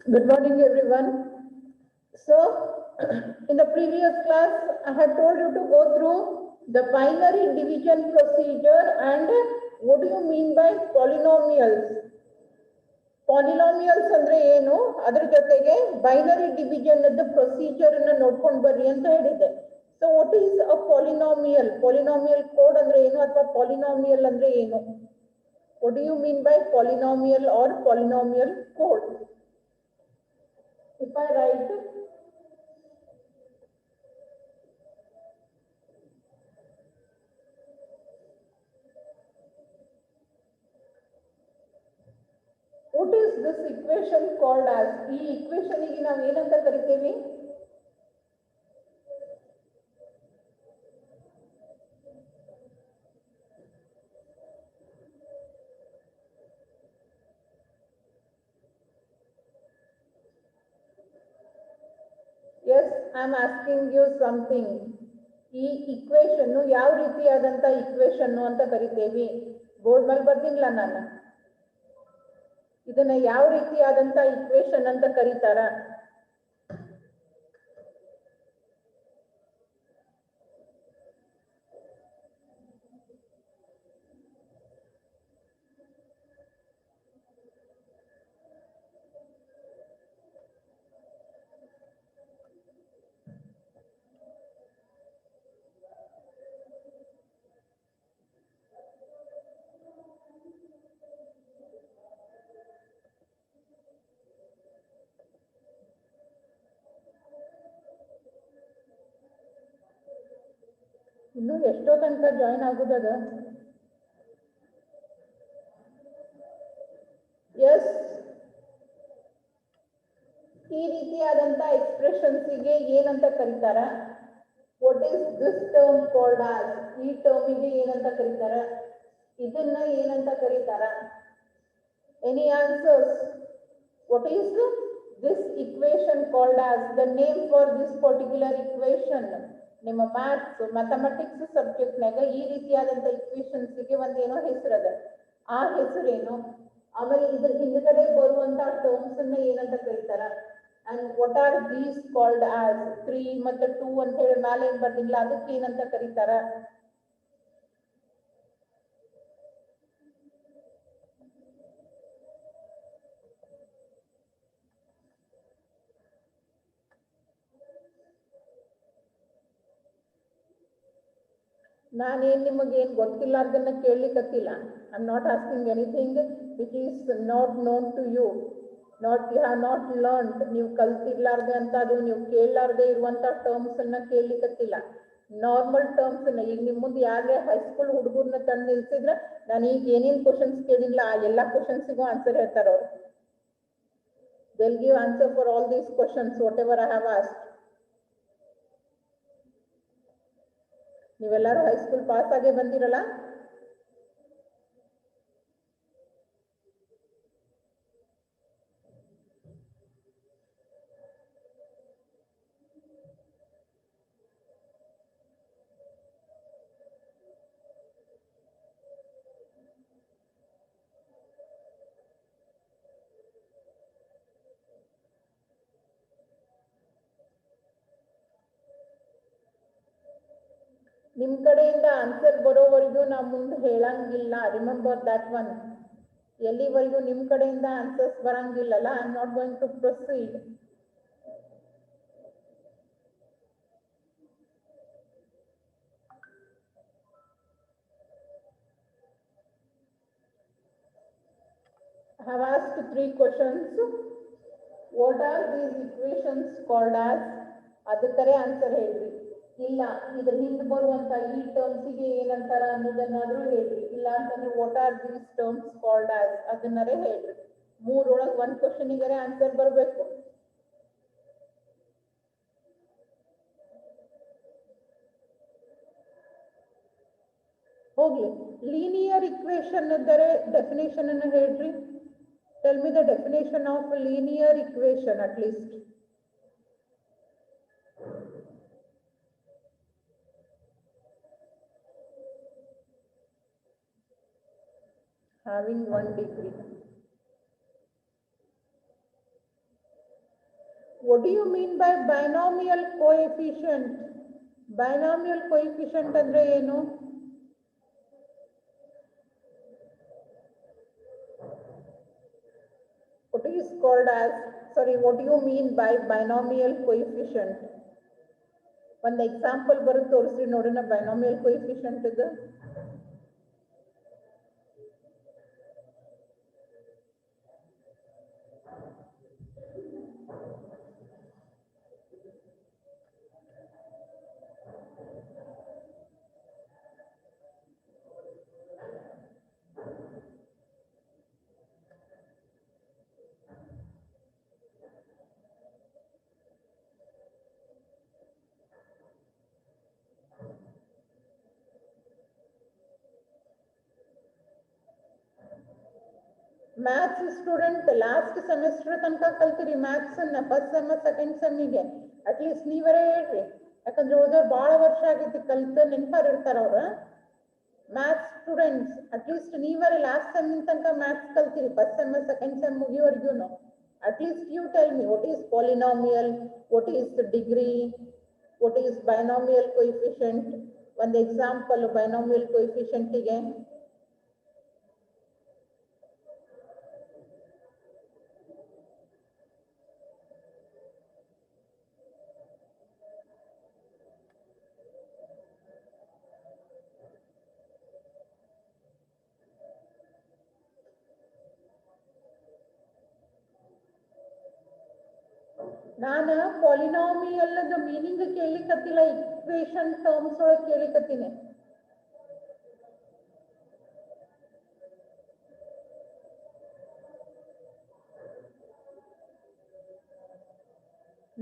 Good morning, everyone. So, in the previous class, I had told you to go through the binary division procedure and what do you mean by polynomials. Polynomials ಅಂದ್ರೆ ಏನು, ಅದ್ರ ಜೊತೆಗೆ binary division procedure ಅನ್ನ ನೋಡ್ಕೊಂಡು ಬರ್ರಿ ಅಂತ ಹೇಳಿದೆ. So what is a polynomial, polynomial code ಅಂದ್ರೆ ಏನು ಅಥವಾ ಪಾಲಿನಾಮಿಯಲ್ ಅಂದ್ರೆ ಏನು? What do you mean by polynomial or polynomial code? If I write what is this equation called as? ಈ equation ಗೆ ನಾವು ಏನಂತ ಕರಿತೀವಿ? Yes, I am asking you something. ಈ ಇಕ್ವೇಶನ್ ಯಾವ ರೀತಿಯಾದಂತ ಇಕ್ವೇಶನ್ ಅಂತ ಕರಿತೇವಿ? ಬೋರ್ಡ್ ಮೇಲೆ ಬರ್ದಿಲ್ಲ ನಾನು. ಇದನ್ನ ಯಾವ ರೀತಿಯಾದಂತ ಇಕ್ವೇಶನ್ ಅಂತ ಕರೀತಾರ? ಇನ್ನು ಎಷ್ಟೋ ತನಕ ಜಾಯಿನ್ ಆಗುದದ? ಎಸ್, ಈ ರೀತಿಯಾದಂತ ಎಕ್ಸ್ಪ್ರೆಷನ್ಸ್ಗೆ ಏನಂತ ಕರೀತಾರ? What is this term called as? ಈ ಟರ್ಮಿಗೆ ಏನಂತ ಕರೀತಾರ? ಇದನ್ನ ಏನಂತ ಕರೀತಾರ? Any answers? What is this equation called as? The name for this particular equation. ನಿಮ್ಮ ಮ್ಯಾಥಮೆಟಿಕ್ಸ್ ಸಬ್ಜೆಕ್ಟ್ನಾಗ ಈ ರೀತಿಯಾದಂತ ಇಕ್ವೇಶನ್ಸ್ಗೆ ಒಂದೇನೋ ಹೆಸರದ, ಆ ಹೆಸರೇನು? ಆಮೇಲೆ ಇದ್ರ ಹಿಂದ್ಗಡೆ ಬರುವಂತ ಟರ್ಮ್ಸ್ ಅನ್ನ ಏನಂತ ಕರೀತಾರ? And what are these called as? 3 ಮತ್ತು 2 ಅಂತ ಹೇಳಿ ಮೇಲೆ ಏನ್ ಬರ್ದಿಲ್ಲ, ಅದಕ್ಕೆ ಏನಂತ ಕರೀತಾರ? ನಾನೇನು ನಿಮಗೇನು ಗೊತ್ತಿಲ್ಲಾರ್ದನ್ನ ಕೇಳಲಿಕ್ಕತ್ತಿಲ್ಲ. I am not asking anything which is not known to you, not you have not learned. ನೀವು ಕಲ್ತಿರ್ಲಾರ್ದೆ ಅಂತ ಅದು ನೀವು ಕೇಳಲಾರ್ದೆ ಇರುವಂಥ ಟರ್ಮ್ಸ್ ಅನ್ನ ಕೇಳಲಿಕ್ಕತ್ತಿಲ್ಲ. ನಾರ್ಮಲ್ ಟರ್ಮ್ಸ್ ಅನ್ನ ಈಗ ನಿಮ್ಮ ಮುಂದೆ ಯಾರೇ ಹೈಸ್ಕೂಲ್ ಹುಡುಗರನ್ನ ತಂದು ನಿಲ್ಸಿದ್ರೆ ನಾನು ಈಗ ಏನೇನು ಕ್ವಶನ್ಸ್ ಕೇಳಿಲ್ಲ ಆ ಎಲ್ಲ ಕ್ವಶನ್ಸಿಗೂ ಆನ್ಸರ್ ಹೇಳ್ತಾರೆ ಅವರು. they'll give answer for all these questions whatever I have asked. ನೀವೆಲ್ಲರೂ ಹೈಸ್ಕೂಲ್ ಪಾಸ್ ಆಗೇ ಬಂದಿರಲ್ಲ? ನಿಮ್ಮ ಕಡೆಯಿಂದ ಆನ್ಸರ್ ಬರೋವರೆಗೂ ನಾವು ಮುಂದೆ ಹೇಳಂಗಿಲ್ಲ. Remember that one. ಎಲ್ಲಿವರೆಗೂ ನಿಮ್ಮ ಕಡೆಯಿಂದ ಆನ್ಸರ್ಸ್ ಬರಂಗಿಲ್ಲಲ್ಲ, I am not going to proceed. I have asked 3 questions. What are these equations called as? ಅದಕ್ಕರೆ ಆನ್ಸರ್ ಹೇಳ್ರಿ. ಇಲ್ಲ ಇದ್ರ ಹಿಂದೆ ಬರುವಂತ ಈ ಟರ್ಮ್ಸಿಗೆ ಏನಂತಾರ ಅನ್ನೋದನ್ನಾದ್ರೂ ಹೇಳ್ರಿ. ಇಲ್ಲ ಅಂತಂದ್ರೆ what are these terms called as ಅದನ್ನರೇ ಹೇಳ್ರಿ. 3 ಒಳಗೆ 1 ಕ್ವಶನಿಗರೆ ಆನ್ಸರ್ ಬರಬೇಕು. ಹೋಗ್ಲಿ, ಲೀನಿಯರ್ ಇಕ್ವೇಶನ್ ಇದ್ದರೆ ಡೆಫಿನೇಷನ್ ಅನ್ನು ಹೇಳ್ರಿ. Tell me the definition of a linear equation at least. Having 1 degree. What do you mean by binomial coefficient? Binomial coefficient andre ಏನು? What is called as, sorry, what do you mean by binomial coefficient? ಒಂದು example ಬರುತ್ತೆ ತೋರಿಸ್ರಿ ನೋಡೋಣ binomial coefficient ಇದು. Maths student last semester ತನಕ ಕಲ್ತಿರಿ maths ಅನ್ನ first sem second ಸೆಮ್ಮಿಗೆ at least ನೀವರೇ ಹೇಳ್ರಿ, ಯಾಕಂದ್ರೆ ಉಳಿದವ್ರು ಬಹಳ ವರ್ಷ ಆಗೈತಿ ಕಲ್ತು ನೆನಪಾರ್ ಇರ್ತಾರ ಅವ್ರ. ಮ್ಯಾಥ್ಸ್ ಸ್ಟೂಡೆಂಟ್ಸ್ ಅಟ್ಲೀಸ್ಟ್ ನೀವರೇ ಲಾಸ್ಟ್ ಸೆಮ್ ತನಕ ಮ್ಯಾಥ್ಸ್ ಕಲ್ತಿರಿ ಫಸ್ಟ್ ಸೆಮ್ ಸೆಕೆಂಡ್ ಸೆಮ್ ಮುಗಿಯೋವರೆಗೂ. At least you tell me what is polynomial, what is degree, what is binomial coefficient. ಒಂದು ಎಕ್ಸಾಂಪಲ್ ಬೈನಾಮಿಯಲ್ ಕೋಎಫಿಷಿಯಂಟಿಗೆ. ನಾನು ಪಾಲಿನಾಮಿಯಲ್ ಮೀನಿಂಗ್ ಕೇಳಿಕತ್ತಿಲ್ಲ, ಇಕ್ವೇಶನ್ ಟರ್ಮ್ಸ್ ಒಳಗೆ ಕೇಳಿಕತ್ತೀನಿ.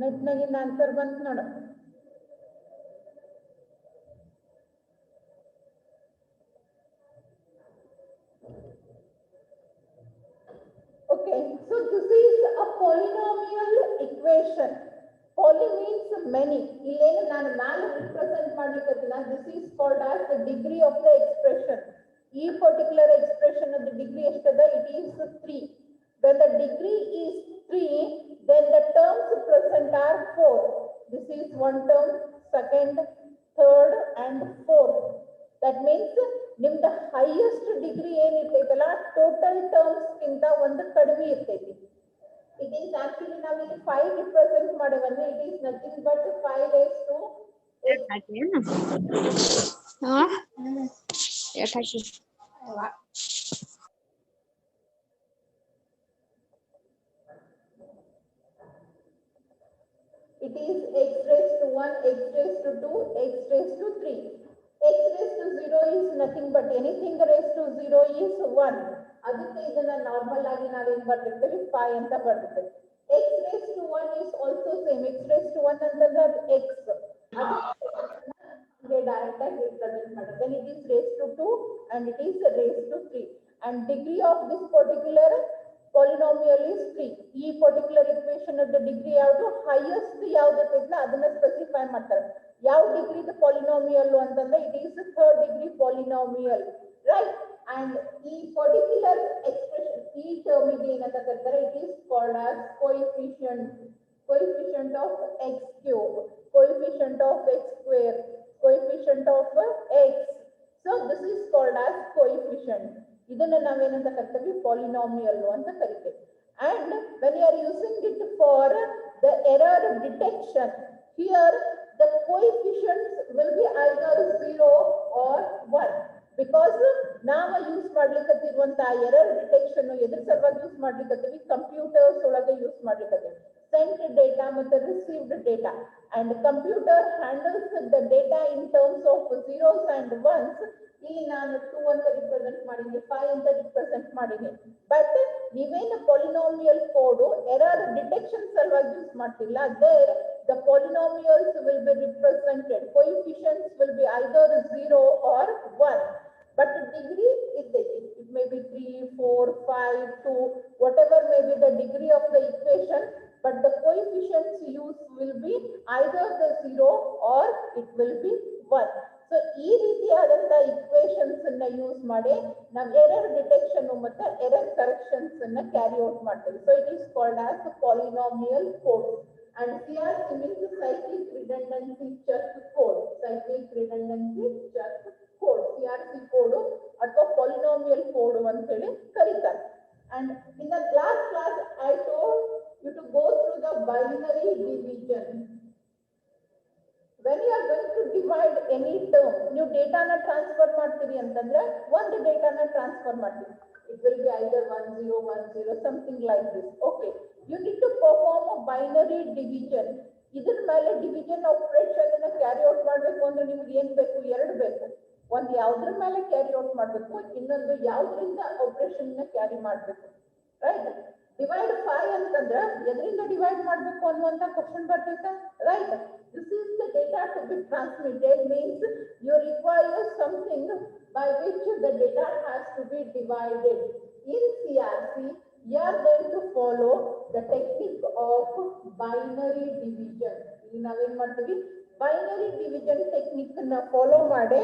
ನೆಟ್ನಾಗಿಂದ ಆನ್ಸರ್ ಬಂತು ನೋಡ. Okay, so this is a polynomial equation. Poly means many. Illenu nanu mal represent madlikattina. This is called as the degree of the expression. E particular expression of the degree estada, it is 3. When the degree is 3, then the terms present are 4. This is one term, second, third and fourth. That means ನಿಮ್ದ highest degree ಏನಿರ್ತೈತಲ್ಲ total terms ಗಿಂತ ಒಂದು ಕಡಿಮೆ ಇರ್ತೈತಿ. It is actually ನಾವು ಇಲ್ಲಿ 5 represent ಮಾಡೇವಂದ್ರೆ it is nothing but 5 raised to 8. It is x raised to 1, x raised to 2, x raised to 3. X raised to 0 is nothing but anything raised to 0 is 1. ಅದಕ್ಕೆ ಇದನ್ನ normal ಆಗಿ ನಾವೇನ್ ಬರ್ತಿರ್ತೀವಿ 5 ಅಂತ ಬರ್ತಿರ್ತೀವಿ. X raised to 1 is also same. X raised to 1 ಅಂತಂದ್ರೆ x. ಅದಕ್ಕೆ direct ಆಗಿ represent ಮಾಡೋದು. Then it is raised to 2 and it is raised to 3. And degree of this particular polynomial is 3. ಈ particular equation of the degree ಯಾವುದು highest ಯಾವುದು ಇರ್ತೈತಲ್ಲ ಅದನ್ನ specify ಮಾಡ್ತಾರೆ. ಯಾವ ಡಿಗ್ರಿ ದ ಪಾಲಿನಾಮಿಯಲ್ ಅಂತಂದ್ರೆ it is third degree polynomial, right. And ಈ particular expression ಈ ಟರ್ಮಿಗೆ ಏನಂತ ಕರೀತಾರೆ, it is called as coefficient. Coefficient of X cube, coefficient of X square, coefficient of X. So this is called as coefficient. ಇದನ್ನ ನಾವೇನಂತ ಕರಿತೀವಿ polynomial ಅಂತ ಕರಿತೀವಿ. And when you are using it for the error detection, here the coefficients will be either 0 or 1 because ನಾವು use ಮಾಡ್ಲಿಕ್ಕತ್ತಿರುವಂತ error detection ಎದ್ರ ಸಲುವಾಗಿ use ಮಾಡ್ಲಿಕ್ಕತ್ತೀವಿ, computers ಒಳಗೆ use ಮಾಡ್ಲಿಕ್ಕತ್ತೀವಿ. sent data ಮತ್ತು received data, and computer handles the data in terms of zeros and ones. ಇಲ್ಲಿ ನಾನು 2 ಅಂತ represent ಮಾಡೀನಿ, 5 ಅಂತ ರಿಪ್ರೆಸೆಂಟ್ ಮಾಡೀನಿ. ಬಟ್ ನೀವೇನು ಪಾಲಿನಾಮಿಯಲ್ ಕೋಡ್ ಎರರ್ ಡಿಟೆಕ್ಷನ್ ಸಲುವಾಗಿ ಯೂಸ್ ಮಾಡ್ತಿಲ್ಲ. There the polynomials will be represented, coefficients will be either 0 or 1, but the degree is it may be 3, 4, 5, 2, whatever may be the degree of the equation, but the coefficients used will be either the 0 or it will be 1. So ಈ ರೀತಿಯಾದಂತ equations ಅನ್ನ use ಮಾಡಿ ನಾವು error detection ಮತ್ತು error corrections ಅನ್ನ carry out ಮಾಡ್ತೀವಿ. So it is called as polynomial code. and CRC means cyclic redundancy check code. Cyclic redundancy check code, CRC code ಅಥವಾ polynomial code ಅಂತ ಹೇಳಿ ಕರೀತಾರೆ. And in the last class I told you to go through the binary division. When you are going to divide any term, ನೀವು ಡೇಟಾನ transfer ಮಾಡ್ತೀರಿ ಅಂತಂದ್ರೆ ಒಂದು ಡೇಟಾನ transfer ಮಾಡ್ತೀರಿ. It will be either 1010 something like this. Okay, you need to perform a binary division. ಇದರ ಮೇಲೆ division operation ಅನ್ನು carry out ಮಾಡಬೇಕು ಅಂದ್ರೆ ನಿಮಗೆ ಏನು ಬೇಕು? ಎರಡು ಬೇಕು. ಒಂದು ಯಾವುದ್ರ ಮೇಲೆ ಕ್ಯಾರಿ ಔಟ್ ಮಾಡಬೇಕು, ಇನ್ನೊಂದು ಯಾವುದರಿಂದ ಆಪರೇಷನ್ ನ ಕ್ಯಾರಿ ಮಾಡಬೇಕು. ರೈಟ್? ಡಿವೈಡ್ 5 ಅಂತಂದ್ರೆ ಎದರಿಂದ ಡಿವೈಡ್ ಮಾಡಬೇಕು ಅನ್ನುವಂತ ಕ್ವಶನ್ ಬರ್ತೈತೆ. Right? This is the data to be transmitted, means you require something by which the data has to be divided. In CRC, you are going to follow the technique of binary division. ಇಲ್ಲಿ ನಾವೇನ್ ಮಾಡ್ತೀವಿ? Binary division technique ಅನ್ನ follow ಮಾಡಿ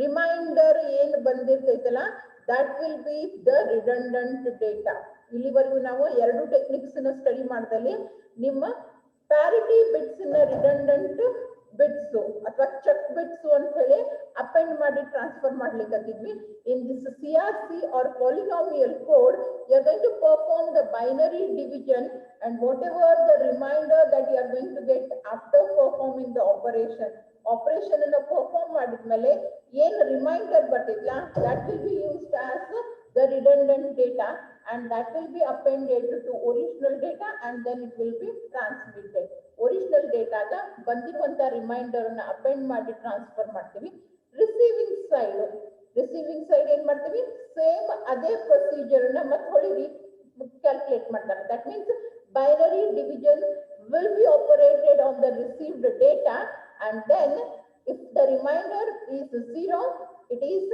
reminder ಏನು ಬಂದಿರ್ತೈತಲ್ಲ that will be the redundant data. ಇಲ್ಲಿವರೆಗೂ ನಾವು ಎರಡು techniques ಅನ್ನು ಸ್ಟಡಿ ಮಾಡಿದಲ್ಲಿ ನಿಮ್ಮ ಪ್ಯಾರಿಟಿ ಬಿಟ್ಸ್ ನ ರಿಡಂಡೆಂಟ್ ಬಿಟ್ಸ್ ಅಥವಾ ಚೆಕ್ ಬಿಟ್ಸ್ ಅಂತ ಹೇಳಿ ಅಪೆಂಡ್ ಮಾಡಿ ಟ್ರಾನ್ಸ್ಫರ್ ಮಾಡ್ಲಿಕ್ಕೆ. In this CRC or polynomial code, you are going to perform the binary division and whatever the remainder that you are going to get after performing the operation ಅನ್ನು perform ಮಾಡಿದ್ಮೇಲೆ ಏನು reminder ಬರ್ತಿಲ್ಲ that will be used as the redundant data and that will be appended to original data and then it will be transmitted. Original data ga ಬಂದಿರುವಂತ reminder ಅನ್ನು append ಮಾಡಿ transfer ಮಾಡ್ತೀವಿ. Receiving side ಏನ್ ಮಾಡ್ತೀವಿ? Same ಅದೇ procedure ಅನ್ನ ಮತ್ತೆ ಹೊಳಿರಿ calculate ಮಾಡ್ತಾರೆ. That means binary division will be operated on the received data and then if the remainder is 0, it is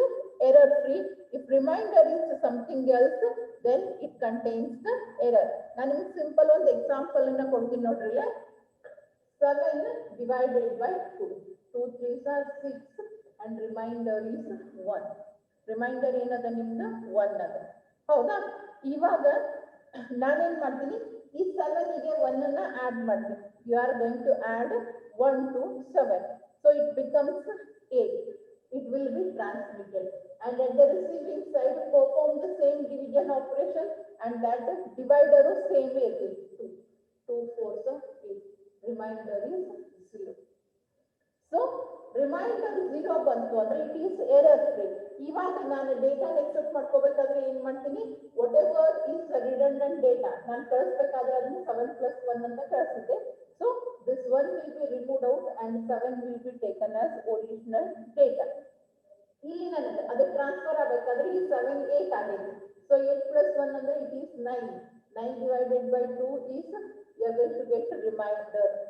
error free. If remainder is something else, then it contains the error. ನಾನು ನಿಮಗೆ simple ಒಂದು example ಅನ್ನ ಕೊಡ್ತೀನಿ ನೋಡ್ರಿಲ್ಲ. 7 divided by 2. 2 3s are 6 and remainder is 1. Reminder ಏನದ ನಿಮ್ದು? 1 ಅದ. ಹೌದಾ? ಇವಾಗ ನಾನೇನ್ ಮಾಡ್ತೀನಿ? ಈ 7 ಗೆ 1 ಅನ್ನ ಆಡ್ ಮಾಡ್ತೀನಿ. You are going to add 1 to 7. So it becomes 8. It will be transmitted. And at the receiving side, perform the same division operation and that divider is same as 2. 2 4s are 8. Remainder is 0. So reminder 0 ಬಂತು ಅಂದ್ರೆ it is error free. ಇವಾಗ ನಾನು data accept ಮಾಡ್ಕೋಬೇಕಾದ್ರೆ ಏನ್ ಮಾಡ್ತೀನಿ? Whatever is redundant data ನಾನು ಕಳಿಸ್ಬೇಕಾದ್ರೆ ಅದನ್ನ 7 + 1 ಅಂತ ಕಳಿಸಿದ್ದೆ. So this 1 will be removed out and 7 will be taken as original data. ಇಲ್ಲಿ ನನಗೆ ಅದು ಟ್ರಾನ್ಸ್ಫರ್ ಆಗಬೇಕಾದ್ರೆ ಈ 7 8 ಆಗಿದೆ. ಸೊ 8 + 1 ಅಂದ್ರೆ it is 9. 9 divided by 2 is you are going to get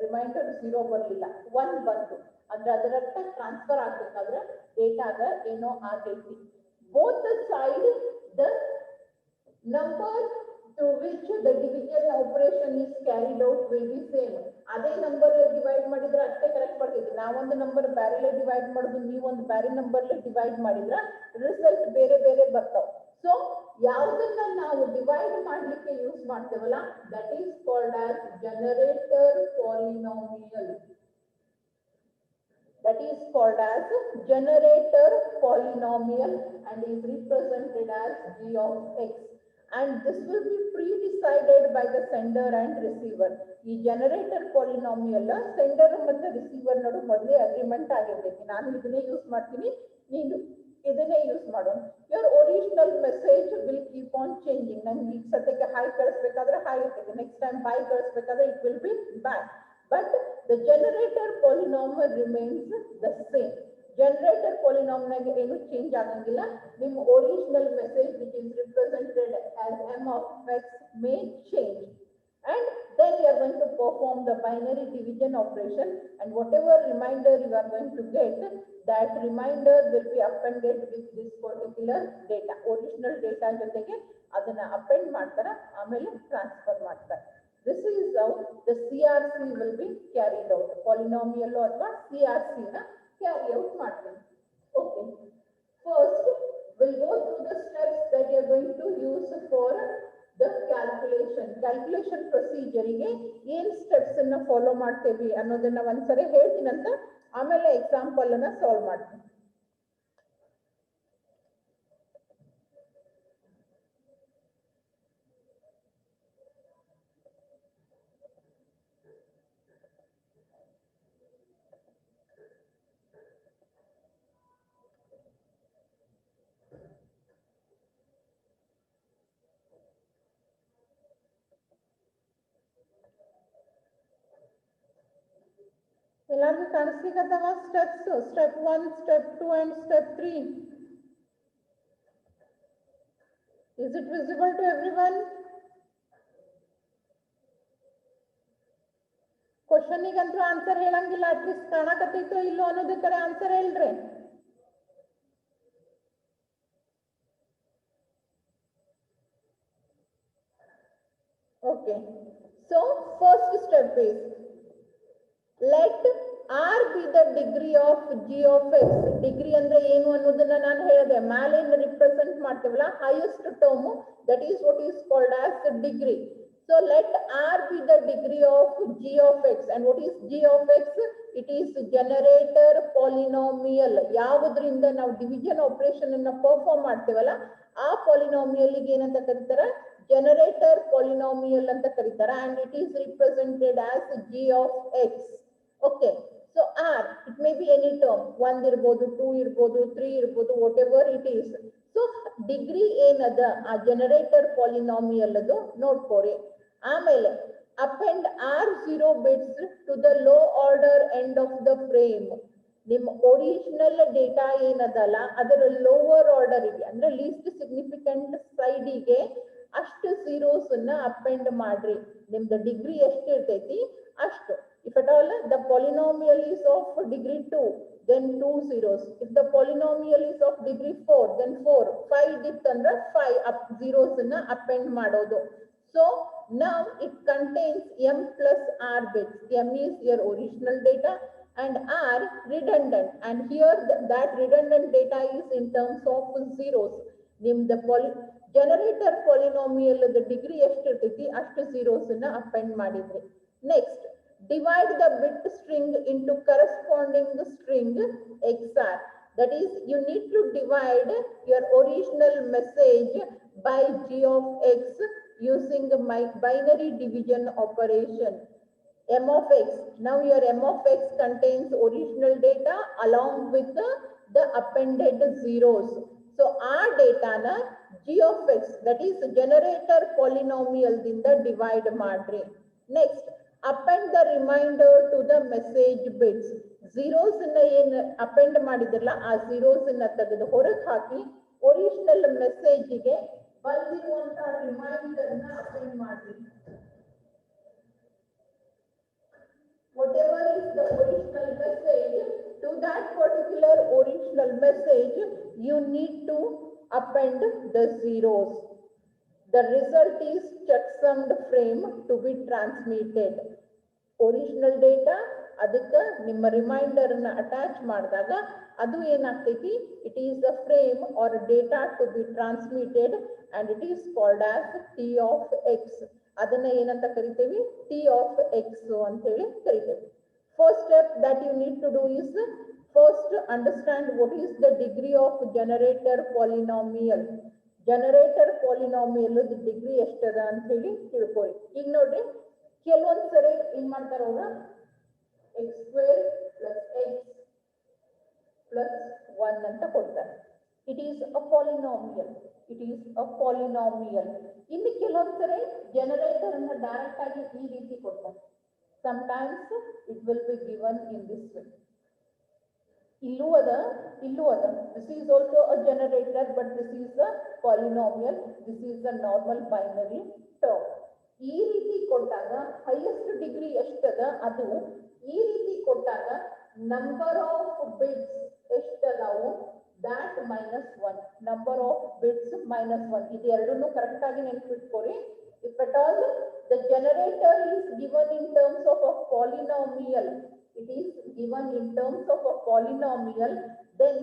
remainder 0 ಬರಲಿಲ್ಲ, 1 ಬಂತು. ಅಂದ್ರೆ ಅದರರ್ಥ ಟ್ರಾನ್ಸ್ಫರ್ ಆಗಬೇಕಾದ್ರೆ ಡೇಟಾಗ ಏನೋ ಆಗೈತಿ. Both the side the number to which the division operation is carried out will be same. ಅದೇ ನಂಬರ್ ಡಿವೈಡ್ ಮಾಡಿದ್ರೆ ಅಷ್ಟೇ ಕರೆಕ್ಟ್ ಬರ್ತೈತಿ. ನಾವೊಂದು ನಂಬರ್ ಬ್ಯಾರೆಲೆ ಡಿವೈಡ್ ಮಾಡೋದು, ನೀವೊಂದು ಬ್ಯಾರೆ ನಂಬರ್ ಡಿವೈಡ್ ಮಾಡಿದ್ರೆ ರಿಸಲ್ಟ್ ಬೇರೆ ಬೇರೆ ಬರ್ತಾವ. ಸೊ ಯಾವುದನ್ನ ನಾವು ಡಿವೈಡ್ ಮಾಡ್ಲಿಕ್ಕೆ ಯೂಸ್ ಮಾಡ್ತೇವಲ್ಲ that is called as generator polynomial. That is called as generator polynomial and is represented as g of x. And this will be pre-decided by the sender and receiver. ಈ generator polynomial sender ಮತ್ತು receiver ನಡು ಮೊದಲೇ agreement ಆಗಿರ್ತೈತಿ. ನಾನು ಇದನ್ನೇ use ಮಾಡ್ತೀನಿ, ನೀನು ಇದನ್ನೇ ಯೂಸ್ ಮಾಡೋಣ. Your original message will keep on changing. ನಂಗೆ ಈಗ ಸದ್ಯಕ್ಕೆ ಹಾಯ್ ಕಳಿಸ್ಬೇಕಾದ್ರೆ ಹಾಯ್ ಇರ್ತೈತಿ, ನೆಕ್ಸ್ಟ್ ಟೈಮ್ ಬಾಯ್ ಕಳಿಸ್ಬೇಕಾದ್ರೆ it will be bye. But the generator polynomial remains the same. Generator polynomial ಏನು ಚೇಂಜ್ ಆಗಂಗಿಲ್ಲ. ನಿಮ್ಮ original message which is represented as m of x may change. And then you are going to perform the binary division operation and whatever remainder you are going to get, that remainder will be appended with this particular data. Original data ಜೊತೆಗೆ ಅದನ್ನ append ಮಾಡ್ತಾರೆ, ಆಮೇಲೆ transfer ಮಾಡ್ತಾರೆ. This is how the CRC will be carried out. Polynomial ಅಥವಾ CRC ನ carry out ಮಾಡ್ತೀವಿ. Okay. First, we'll go through the steps that you are going to use for the calculation ಪ್ರೊಸೀಜರಿಗೆ ಏನ್ steps ಅನ್ನ follow ಮಾಡ್ತೇವಿ ಅನ್ನೋದನ್ನ ಒಂದ್ಸರಿ ಹೇಳ್ತೀನಂತ, ಆಮೇಲೆ ಎಕ್ಸಾಂಪಲ್ ಅನ್ನ ಸಾಲ್ವ್ ಮಾಡ್ತೀನಿ. ಎಲ್ಲರಿಗೂ ಕಾಣಿಸ್ಲಿಕ್ಕತ್ತವ steps? Step 1, step 2 and step 3. Is it visible to everyone? ಕ್ವಶನಿಗಂತೂ ಆನ್ಸರ್ ಹೇಳಂಗಿಲ್ಲ, ಅಟ್ಲೀಸ್ಟ್ ಕಾಣಕತ್ತೈತೋ ಇಲ್ಲೋ ಅನ್ನೋದಕ್ಕರೆ ಆನ್ಸರ್ ಹೇಳ್ರಿ. Okay, so first step is let R be the degree of g of x. Degree ಅಂದ್ರೆ ಏನು ಅನ್ನೋದನ್ನ ನಾನು ಹೇಳಿದೆ, ಮೇಲೆ ರಿಪ್ರೆಸೆಂಟ್ ಮಾಡ್ತೇವಲ್ಲ highest term, that is what is called as degree. So let R be the degree of g of x. And what is g of x? It is generator polynomial. ಯಾವುದರಿಂದ ನಾವು division operation ಅನ್ನ perform ಮಾಡ್ತೇವಲ್ಲ ಆ polynomial ಗೆ ಏನಂತ ಕರೀತಾರೆ? Generator polynomial ಅಂತ ಕರೀತಾರೆ. And it is represented as g of x. Okay, so R, it may be any term, 1 ಇರ್ಬೋದು, 2 ಇರ್ಬೋದು, 3 ಇರ್ಬೋದು, whatever it is. So degree ಏನದ ಆ ಜನರೇಟರ್ ಪಾಲಿನಾಮಿಯಲ್ ಅದು ನೋಡ್ಕೋರಿ. ಆಮೇಲೆ append R0 bits to the low order end of the frame. ನಿಮ್ಮ original data ಏನದಲ್ಲ ಅದರ ಲೋವರ್ ಆರ್ಡರ್ ಗೆ ಅಂದ್ರೆ ಲೀಸ್ಟ್ ಸಿಗ್ನಿಫಿಕೆಂಟ್ ಸೈಡಿಗೆ ಅಷ್ಟು zeros ಅನ್ನ ಅಪೆಂಡ್ ಮಾಡ್ರಿ. ನಿಮ್ದು ಡಿಗ್ರಿ ಎಷ್ಟು ಇರ್ತೈತಿ ಅಷ್ಟು. If at all the polynomial is of degree 2, then 2 zeros. If the polynomial is of degree 4, then 4. 5 dipped under 5 up zeros ಅನ್ನ append ಮಾಡೋದು. So now it contains m plus r bits. M is your original data and r redundant. And here that redundant data is in terms of zeros. ನಿಮ್ದು generator polynomial degree ಎಷ್ಟು ಇರ್ತೈತಿ ಅಷ್ಟು zeros ಅನ್ನ append ಮಾಡಿದ್ರಿ. Next, divide the bit string into corresponding string XR. That is, you need to divide your original message by g of x using my binary division operation. M of x. Now your M of x contains original data along with the appended zeros. So our data na g of x, that is generator polynomial dinda divide madri. Next, append the remainder to the message bits. Zeros inna ಏನು append ಮಾಡಿದ್ರಲ್ಲ ಆ zeros ಅನ್ನ ತೆಗೆದು ಹೊರಗೆ ಹಾಕಿ original message ಗೆ ಬಂದಿರುವಂತ reminder ನ append ಮಾಡಿ. Whatever is the original message, to that particular original message you need to append the zeros. The result is checksummed frame to be transmitted. Original data ಅದಕ್ಕೆ ನಿಮ್ಮ reminder ಅನ್ನ attach ಮಾಡಿದಾಗ ಅದು ಏನಾಗ್ತೈತಿ? It is a frame or data to be transmitted and it is called as T of X. ಅದನ್ನ ಏನಂತ ಕರಿತೇವಿ? T of X ಅಂತ ಹೇಳಿ ಕರಿತೇವೆ. First step that you need to do is first understand what is the degree of generator polynomial. Generator polynomial degree ಎಷ್ಟದ ಅಂತ ಹೇಳಿ ತಿಳ್ಕೊಳ್ಳಿ. ಈಗ ನೋಡ್ರಿ, ಕೆಲವೊಂದ್ಸರಿ ಏನ್ ಮಾಡ್ತಾರ ಅವ್ರ x square plus x plus 1 ಅಂತ ಕೊಡ್ತಾರೆ. It is a polynomial. It is a polynomial. ಇನ್ನು ಕೆಲವೊಂದ್ಸರಿ ಜನರೇಟರ್ ಅನ್ನ ಡೈರೆಕ್ಟ್ ಆಗಿ ಈ ರೀತಿ ಕೊಡ್ತಾರೆ. Sometimes it will be given in this way. ಇಲ್ಲೂ ಅದ. This is also a generator, but this is a polynomial. This is a normal binary term. ಈ ರೀತಿ ಕೊಟ್ಟಾಗ ಹೈಯೆಸ್ಟ್ ಡಿಗ್ರಿ ಎಷ್ಟದ ಅದು. ಈ ರೀತಿ ಕೊಟ್ಟಾಗ ನಂಬರ್ ಆಫ್ ಬಿಟ್ಸ್ ಎಷ್ಟದಾವು? that -1. number of bits -1. ಇದೆರಡನ್ನು ಕರೆಕ್ಟ್ ಆಗಿ ನೆನಪಿಟ್ಕೊಳ್ಳಿ. if at all the generator is given in terms of a polynomial, it is given in terms of a polynomial, then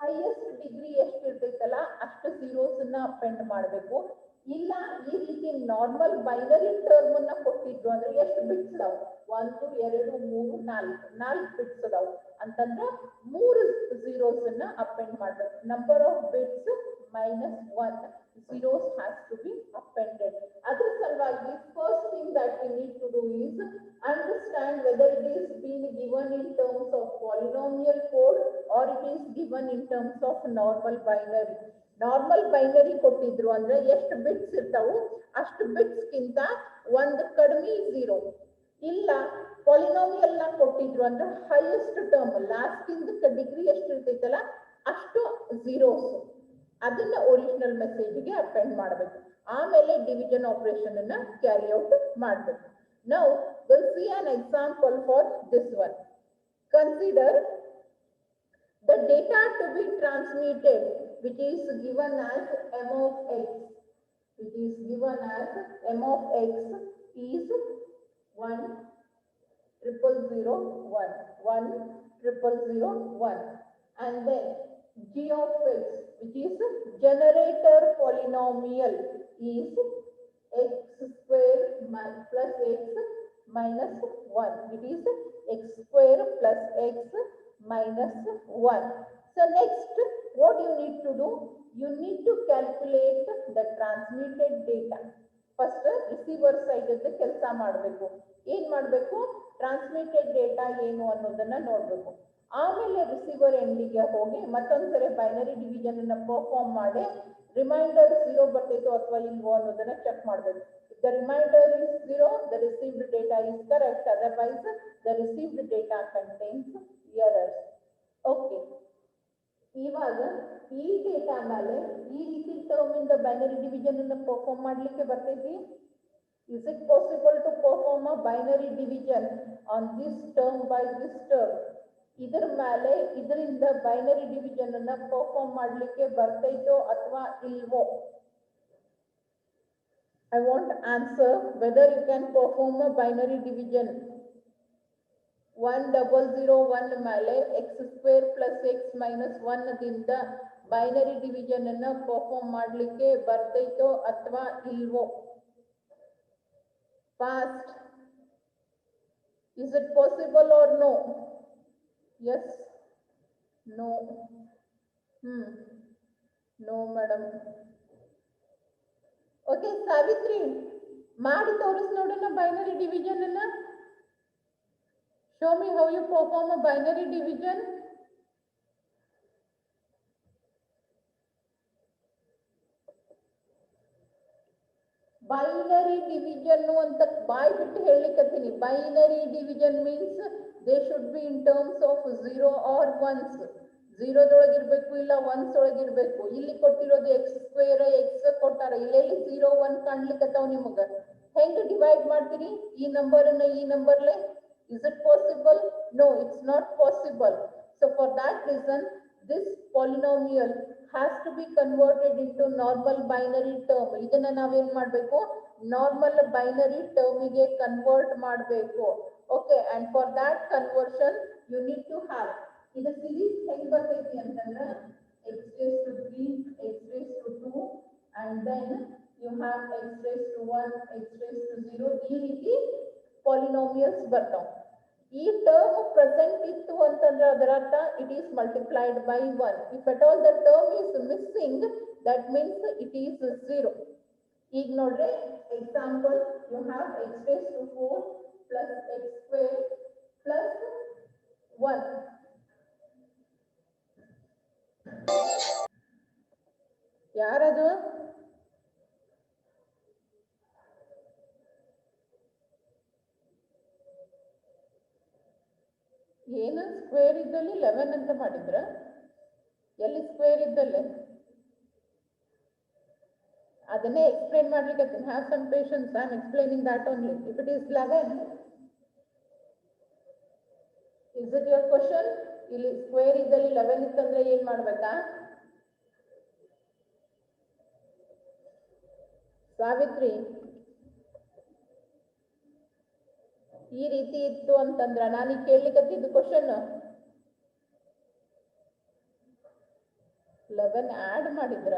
highest degree ಎಷ್ಟು ಇರ್ತೈತಲ್ಲ ಅಷ್ಟು zeros ಅನ್ನ append ಮಾಡಬೇಕು. ಇಲ್ಲ ಈ ರೀತಿ ನಾರ್ಮಲ್ ಬೈನರಿ ಟರ್ಮ್ ಅನ್ನ ಕೊಟ್ಟಿದ್ರು ಅಂದ್ರೆ ಎಷ್ಟು ಬಿಟ್ಸ್ ಅದಾವ 1 2 3 4 ಬಿಟ್ಸ್ ಅದಾವ ಅಂತಂದ್ರೆ 3 zeros ಅನ್ನ ಅಪೆಂಡ್ ಮಾಡಬೇಕು number of bits -1 zeros has to be appended ಅದರ ಸಲುವಾಗಿ first thing that we need to do is understand whether it is being given in terms of polynomial code or it is given in terms of normal binary normal binary ಕೊಟ್ಟಿದ್ರು ಅಂದ್ರೆ ಎಷ್ಟು bits ಇರ್ತಾವು ಅಷ್ಟು bits ಗಿಂತ ಒಂದು ಕಡಿಮೆ 0 ಇಲ್ಲ polynomial ನ ಕೊಟ್ಟಿದ್ರು ಅಂದ್ರೆ ಹೈಯೆಸ್ಟ್ ಟರ್ಮ್ ಲಾಸ್ಟ್ ಇಂದ ಡಿಗ್ರಿ ಎಷ್ಟು ಇರ್ತೈತಲ್ಲ ಅಷ್ಟು zeros ಅದನ್ನ ಒರಿಜಿನಲ್ ಮೆಸೇಜ್ಗೆ ಅಪೆಂಡ್ ಮಾಡಬೇಕು ಆಮೇಲೆ ಡಿವಿಷನ್ ಆಪರೇಷನ್ ಅನ್ನ ಕ್ಯಾರಿ ಔಟ್ ಮಾಡಬೇಕು now will see an example for this one consider the data to be transmitted which is given as m of x which is given as m of x is 1,000,1 and then g of x which is generator polynomial is x square plus x minus 1 it is x square plus x minus 1 so next what you need to do you need to calculate the transmitted data first receiver side ಗೆ ಕೆಲಸ ಮಾಡಬೇಕು ಏನು ಮಾಡಬೇಕು transmitted data ಏನು ಅನ್ನೋದನ್ನ ನೋಡಬೇಕು ಆಮೇಲೆ receiver ಎಂಡಿಗೆ ಹೋಗಿ ಮತ್ತೊಂದ್ಸರಿ ಬೈನರಿ ಡಿವಿಷನ್ ಅನ್ನ ಪರ್ಫಾರ್ಮ್ ಮಾಡಿ ರಿಮೈಂಡರ್ 0 ಬರ್ತೈತೋ ಅಥವಾ ಇಲ್ವೋ ಅನ್ನೋದನ್ನ ಚೆಕ್ ಮಾಡಬೇಕು the remainder is 0 the received data is correct otherwise the received data contains errors okay ಇವಾಗ ಈ ಡೇಟಾ ಮೇಲೆ ಈ ರೀತಿ ಟರ್ಮ್ ಇಂದ ಬೈನರಿ ಡಿವಿಷನ್ ಅನ್ನು ಪರ್ಫಾರ್ಮ್ ಮಾಡಲಿಕ್ಕೆ ಬರ್ತೈತಿ is it possible to perform a binary division on this term by this term ಇದರ ಮೇಲೆ ಇದರಿಂದ ಬೈನರಿ ಡಿವಿಷನ್ ಅನ್ನು ಪರ್ಫಾರ್ಮ್ ಮಾಡಲಿಕ್ಕೆ ಬರ್ತೈತೋ ಅಥವಾ ಇಲ್ವೋ I want to answer whether you can perform a binary division 1001 ಮೇಲೆ x square plus x minus 1 ದಿಂದ ಬೈನರಿ ಡಿವಿಷನ್ ಅನ್ನು ಪರ್ಫಾರ್ಮ್ ಮಾಡಲಿಕ್ಕೆ ಬರ್ತೈತೋ ಅಥವಾ ಇಲ್ವೋ fast is it possible or no yes no no madam okay Savitri ಮಾಡಿ ತೋರಿಸ್ ನೋಡೋಣ binary division ಅನ್ನ show me how you perform a binary division binary division ಅಂತ ಬಾಯಿ ಬಿಟ್ಟು ಹೇಳಲಿಕ್ಕತ್ತೀನಿ binary division means they should be in terms of 0 or 1s 0 ದೊಳಗಿರಬೇಕು ಇಲ್ಲ 1s ಒಳಗಿರಬೇಕು ಇಲ್ಲಿ ಕೊಟ್ಟಿರೋದು x square x ಕೊಟ್ಟಾರ ಇಲ್ಲೆಲ್ಲಿ 0 1 ಕಾಣ್ಲಿಕ್ಕತ್ತಾವ ನಿಮಗೆ ಹೆಂಗೆ ಡಿವೈಡ್ ಮಾಡ್ತೀರಿ ಈ ನಂಬರ್ ಅನ್ನ ಈ ನಂಬರ್ಲೆ is it possible no it's not possible so for that reason this polynomial has to be converted into normal binary term ಇದನ್ನ ನಾವೇನ್ ಮಾಡಬೇಕು normal binary term ಗೆ convert ಮಾಡಬೇಕು okay and for that conversion you need to have ಇದು series ಹೆಂಗ್ ಬರ್ತೈತಿ ಅಂತಂದ್ರೆ x raised to 3 x raised to 2 and then you have x raised to 1 x raised to 0 ಈ ರೀತಿ polynomials ಬರ್ತಾವ ಈ term present ಇತ್ತು ಅಂತಂದ್ರೆ ಅದರ ಅರ್ಥ it is multiplied by 1 if at all the term is missing that means it is 0 ಈಗ ನೋಡ್ರಿ example you have x raised to 4 plus x square plus 1 ಯಾರದು ಏನು ಸ್ಕ್ವೇರ್ ಇದ್ದಲ್ಲಿ 11 ಅಂತ ಮಾಡಿದ್ರ ಎಲ್ಲಿ ಸ್ಕ್ವೇರ್ ಇದ್ದಲ್ಲೇ ಅದನ್ನೇ ಎಕ್ಸ್ಪ್ಲೇನ್ ಮಾಡ್ಲಿಕ್ಕೆ have some patience I am explaining that only if it is 11 is it your question ಇಲ್ಲಿ ಸ್ಕ್ವೇರ್ ಇದ್ದಲ್ಲಿ 11 ಇತ್ತಂದ್ರೆ ಏನ್ ಮಾಡ್ಬೇಕಾ ಸಾವಿತ್ರಿ ಈ ರೀತಿ ಇತ್ತು ಅಂತಂದ್ರ ನಾನು ಕೇಳಲಿಕ್ಕತ್ತಿದ್ದು ಕ್ವಶನ್ 11 ಆಡ್ ಮಾಡಿದ್ರ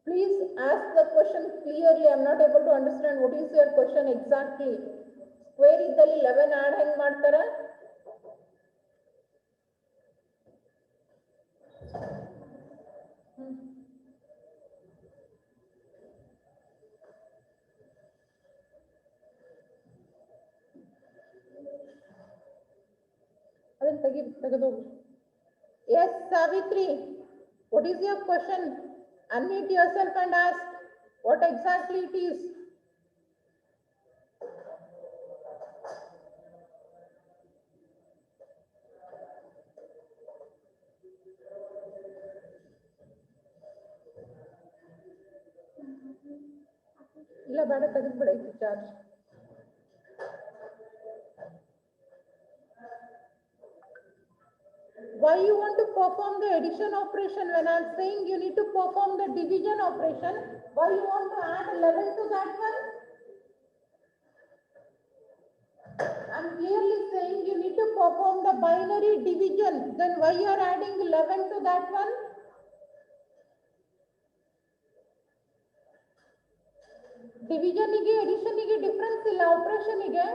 Please ask the question clearly. I am not able to understand what is your question exactly. Square ಇದ್ದಲ್ಲಿ 11 ಆಡ್ ಹೆಂಗ್ ಮಾಡ್ತಾರ? ಅದನ್ನ ತೆಗೆದು. Yes, Savitri. What is your question? Unmute yourself and ask what exactly it is. ಇಲ್ಲ ಬೇಡ ತೆಗೆದ್ಬಿಡ charge. Why you want to perform the addition operation when I am saying you need to perform the division operation? Why you want to add 11 to that one? I am clearly saying you need to perform the binary division. Then why you are adding 11 to that one? Division ige addition ige difference illa operation ige.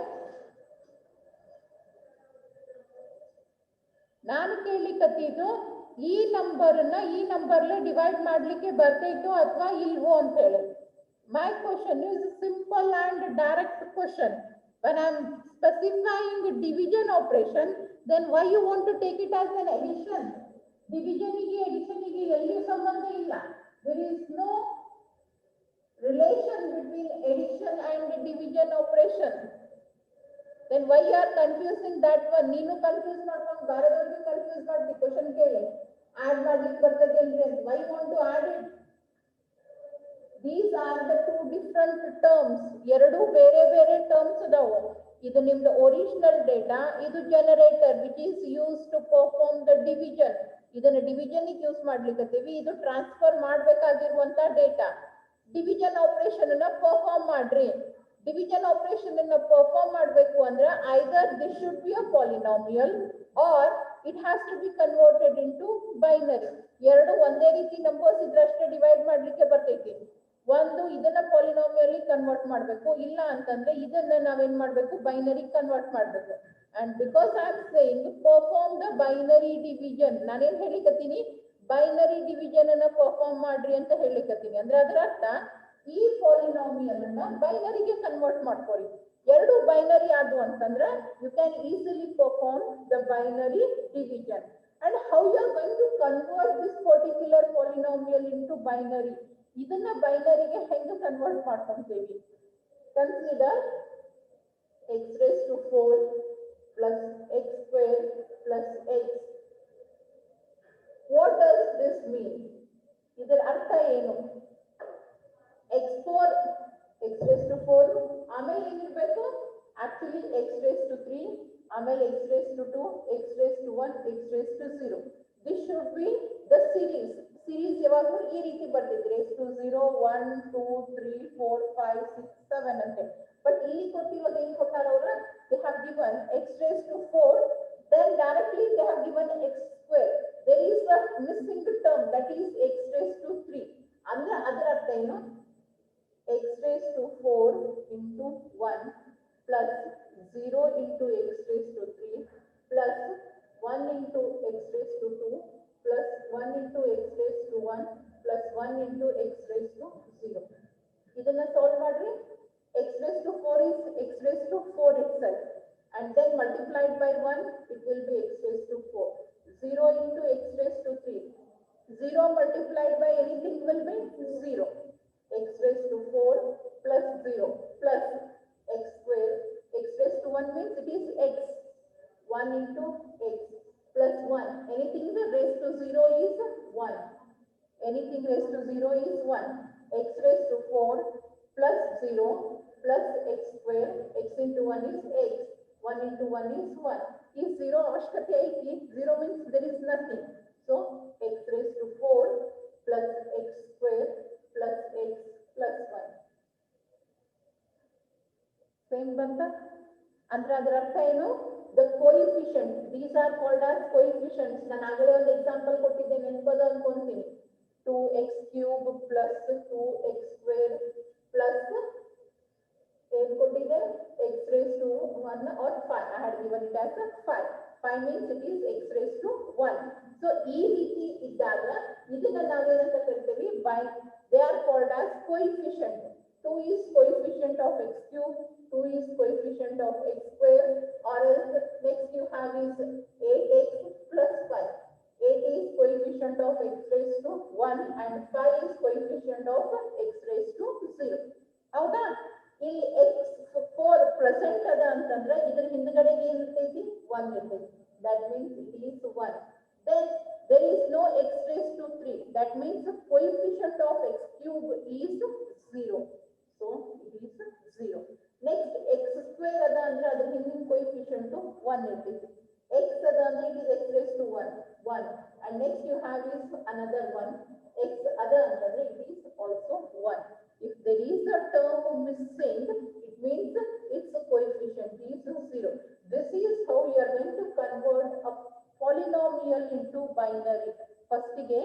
ನಾನು ಕೇಳಲಿಕ್ಕತ್ತಿದ್ದು ಈ ನಂಬರ್ನ ಈ ನಂಬರ್ಲೆ divide ಮಾಡಲಿಕ್ಕೆ ಬರ್ತೈತೋ ಅಥವಾ ಇಲ್ವೋ ಅಂತ ಹೇಳಿ. My question is simple and direct question. When I am specifying division operation, then why you want to take it as an addition? Division ಗೆ addition ಗೆ ಎಲ್ಲಿಯೂ ಸಂಬಂಧ ಇಲ್ಲ. There is no relation between addition and division operation. Then why you are confusing that one? ನೀನು confuse ಮಾಡ್ಕೊಂಡು ಬೇರೆದವ್ರಿಗೆ confuse ಮಾಡಿ question ಕೇಳಿ add ಮಾಡ್ಲಿಕ್ಕೆ ಬರ್ತದೇನ್ರಿ ಅಂತ. Why you want to add it? These are the two different terms. ಎರಡು ಬೇರೆ ಬೇರೆ terms ಅದಾವು. ಇದು ನಿಮ್ದು ಒರಿಜಿನಲ್ ಡೇಟಾ, ಇದು generator which is used to perform the division. ಇದನ್ನ ಡಿವಿಷನ್ ಗೆ ಯೂಸ್ ಮಾಡ್ಲಿಕ್ಕತ್ತೀವಿ. ಇದು ಟ್ರಾನ್ಸ್ಫರ್ ಮಾಡಬೇಕಾಗಿರುವಂತ ಡೇಟಾ. ಡಿವಿಷನ್ ಆಪರೇಷನ್ ಅನ್ನ ಪರ್ಫಾರ್ಮ್ ಮಾಡ್ರಿ. ಡಿವಿಷನ್ ಆಪರೇಷನ್ ಅನ್ನು ಪರ್ಫಾರ್ಮ್ ಮಾಡಬೇಕು ಅಂದ್ರೆ either this should be a polynomial or it has to be converted into binary. ಎರಡು ಒಂದೇ ರೀತಿ ನಂಬರ್ಸ್ ಇದ್ರಷ್ಟೇ ಡಿವೈಡ್ ಮಾಡ್ಲಿಕ್ಕೆ ಬರ್ತೈತಿ. ಒಂದು ಇದನ್ನ ಪಾಲಿನಾಮಿಯಲ್ ಕನ್ವರ್ಟ್ ಮಾಡಬೇಕು, ಇಲ್ಲ ಅಂತಂದ್ರೆ ಇದನ್ನ ನಾವೇನ್ ಮಾಡ್ಬೇಕು, ಬೈನರಿ ಕನ್ವರ್ಟ್ ಮಾಡಬೇಕು. And because I am saying perform the binary division, ನಾನೇನ್ ಹೇಳಿಕತ್ತೀನಿ, ಬೈನರಿ ಡಿವಿಷನ್ ಅನ್ನ ಪರ್ಫಾರ್ಮ್ ಮಾಡ್ರಿ ಅಂತ ಹೇಳಿಕತ್ತೀನಿ. ಅಂದ್ರೆ ಅದರ ಅರ್ಥ ಈ ಪಾಲಿನಾಮಿಯಲ್ ಅನ್ನ ಬೈನರಿಗೆ ಕನ್ವರ್ಟ್ ಮಾಡ್ಕೊರಿ. ಎರಡು ಬೈನರಿ ಆದು ಅಂತಂದ್ರೆ you can easily perform the binary division. And how you are going to convert this particular polynomial into binary, ಇದನ್ನ ಬೈನರಿಗೆ ಹೆಂಗೆ ಕನ್ವರ್ಟ್ ಮಾಡ್ಕೊಂತೀವಿ? Consider x raised to 4 plus x square plus x. What does this mean? ಇದರ ಅರ್ಥ ಏನು? x4 x raised to 4 ಆಮೇಲೆ ಏನಿರಬೇಕು, actually x raised to 3 ಆಮೇಲೆ x raised to 2 x raised to 1 x raised to 0. This should be the series. Series ಯಾವಾಗಲೂ ಈ ರೀತಿ ಬರ್ತಿದ್ರೆ raised to 0 1 2 3 4 5 6 7 ಅಂತ. ಬಟ್ ಇಲ್ಲಿ ಕೊಟ್ಟಿರೋದು ಏನು ಕೊಟ್ಟಾರ ಅವರು? They have given x raised to 4, then directly they have given x square. There is a missing term, that is x raised to 3. ಅಂದ್ರೆ ಅದರ ಅರ್ಥ ಏನು? x raised to 4 into 1 plus 0 into x raised to 3 plus 1 into x raised to 2 plus 1 into x raised to 1 plus 1 into x raised to 0. ಇದನ್ನ solve ಮಾಡ್ರಿ. x raised to 4 is x raised to 4 itself, and then multiplied by 1 it will be x raised to 4. 0 into x raised to 3, 0 multiplied by anything will be 0. x raised to 4 plus 0 plus x square. X raised to 1 means it is x. 1 into x plus 1. Anything raised to 0 is 1. Anything raised to 0 is 1. X raised to 4 plus 0 plus x square. X into 1 is x. 1 into 1 is 1. Is 0 avashyakate aiti? 0 means there is nothing. So x raised to 4 plus x square plus x plus 1. Same banta? ಅಂದ್ರೆ ಅದರ ಅರ್ಥ ಏನು? The coefficient, these are called as coefficients. ನಾನು ಆಗಲೇ ಒಂದು example ಕೊಟ್ಟಿದ್ದೆ, ನೆನಪದ ಅನ್ಕೊಂತೀನಿ. 2x cube plus 2x square plus ಏನು ಕೊಟ್ಟಿದೆ x raised to 1 or 5. I had given it as a 5. 5 means it is x raised to 1. So ಈ ರೀತಿ ಇದ್ದಾಗ ಇದನ್ನ ನಾವೇನಂತ ಕರಿತೀವಿ they are called as coefficient. 2 is coefficient of x cube, 2 is coefficient of x square, or else next you have is 8x plus 5. 8 is coefficient of x raised to 1 and 5 is coefficient of x raised to 0. ಹೌದಾ? ಇಲ್ಲಿ x4 present ಅದ ಅಂತಂದ್ರೆ ಇದರ ಹಿಂದ್ಗಡೆಗೆ ಏನಿರ್ತೈತಿ 1 ಇರ್ತೈತಿ. That means it is 1. Then there is no x raised to 3. That means the coefficient of x cube is 0. So it is 0. Next x square ada andre adar hindin coefficient 1 ಇರ್ತೈತಿ. x ada andre it is x raised to 1. And next you have is another 1. x ada andre it is also 1. If there is a term missing, it means its coefficient is 0. This is how we are going to convert a polynomial into binary. First ಗೆ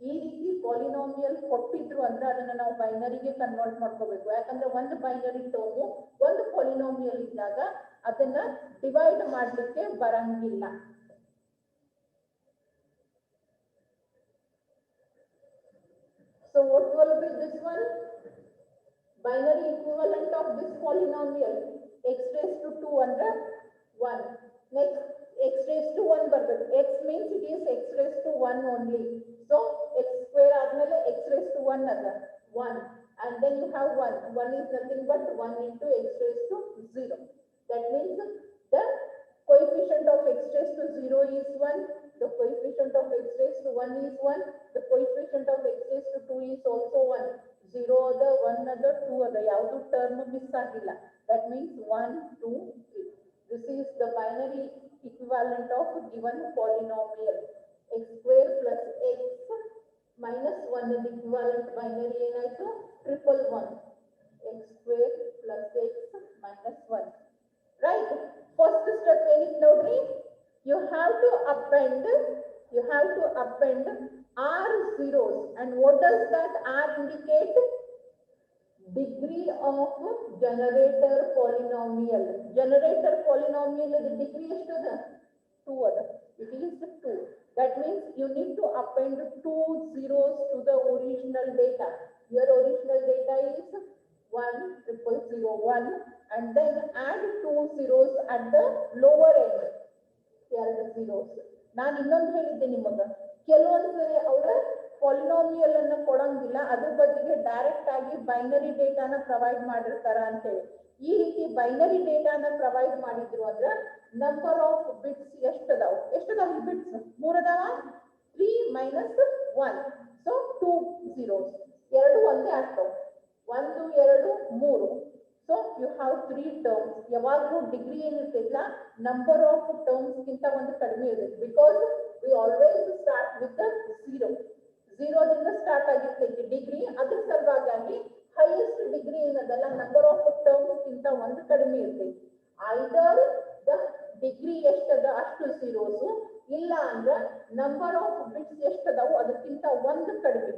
ಈ ರೀತಿ polynomial ಕೊಟ್ಟಿದ್ರು ಅಂದ್ರೆ ಅದನ್ನ ನಾವು binary ಗೆ convert ಮಾಡ್ಕೋಬೇಕು. ಯಾಕಂದ್ರೆ ಒಂದು binary term ಒಂದು polynomial ಇದ್ದಾಗ ಅದನ್ನ ಡಿವೈಡ್ ಮಾಡಲಿಕ್ಕೆ ಬರಂಗಿಲ್ಲ. So what will be this one? Binary equivalent of this polynomial x raised to 2 under 1. Next x raised to 1 ಬರ್ಬೇಕು. x means it is x raised to 1 only. So x square ಆದ್ಮೇಲೆ x raised to 1 ಅದ 1 and then you have 1. 1 is nothing but 1 into x raised to 0. That means the coefficient of x raised to 0 is 1. The coefficient of x raised to 1 is 1. The coefficient of x raised to 2 is also 1. 0 ಅದ 1 ಅದ 2 ಅದ ಯಾವುದು term miss ಆಗಿಲ್ಲ. That means 1 2 3. This is the binary equivalent of given polynomial. X square plus x minus 1 is equivalent binary ಏನಾಯ್ತು 111. X square plus x minus 1. Right? First step ಏನಿತ್ತು ನೋಡ್ರಿ, you have to append r zeros. And what does that r indicate? Degree of generator polynomial. Generator polynomial is degree ಎಷ್ಟದ 2 ಅದ. It is 2. That means you need to append 2 zeros to the original data. Your original data is 10001 and then add 2 zeros at the lower end. ಎರಡು zeros. ನಾನು ಇನ್ನೊಂದು ಹೇಳಿದ್ದೆ ನಿಮಗೆ, ಕೆಲವೊಂದ್ಸರಿ ಅವರ polynomial ಅನ್ನ ಕೊಡಂಗಿಲ್ಲ, ಅದ್ರ ಬದಲಿಗೆ ಡೈರೆಕ್ಟ್ ಆಗಿ ಬೈನರಿ ಡೇಟಾನ ಪ್ರೊವೈಡ್ ಮಾಡಿರ್ತಾರ ಅಂತ ಹೇಳಿ. ಈ ರೀತಿ ಬೈನರಿ ಡೇಟಾನ ಪ್ರೊವೈಡ್ ಮಾಡಿದ್ರು ಅಂದ್ರೆ ನಂಬರ್ ಆಫ್ ಬಿಟ್ಸ್ ಎಷ್ಟದಾವ ಬಿಟ್ಸ್ 3 ಅದಾವ. 3 minus 1 so 2 zeros. ಎರಡು ಒಂದೇ ಆಗ್ತಾವ. 1 2 3. So you have 3 terms. ಯಾವಾಗಲೂ ಡಿಗ್ರಿ ಏನಿರ್ತೈತಲ್ಲ ನಂಬರ್ ಆಫ್ ಟರ್ಮ್ಸ್ ಗಿಂತ ಒಂದು ಕಡಿಮೆ ಇರುತ್ತೆ. Because we always start with the 0. 0 ದಿಂದ ಸ್ಟಾರ್ಟ್ ಆಗಿರ್ತೈತಿ ಡಿಗ್ರಿ. ಅದ್ರ ಸಲುವಾಗಿ ಹೈಯೆಸ್ಟ್ ಡಿಗ್ರಿ ಏನದಲ್ಲ ನಂಬರ್ ಆಫ್ ಟರ್ಮ್ಸ್ ಗಿಂತ ಒಂದು ಕಡಿಮೆ ಇರ್ತೈತಿ. ಐದರ್ ದ ಡಿಗ್ರಿ ಎಷ್ಟದ ಅಷ್ಟು zeros, ಇಲ್ಲ ಅಂದ್ರೆ ನಂಬರ್ ಆಫ್ ಬಿಟ್ಸ್ ಎಷ್ಟದಾವು ಅದಕ್ಕಿಂತ ಒಂದು ಕಡಿಮೆ,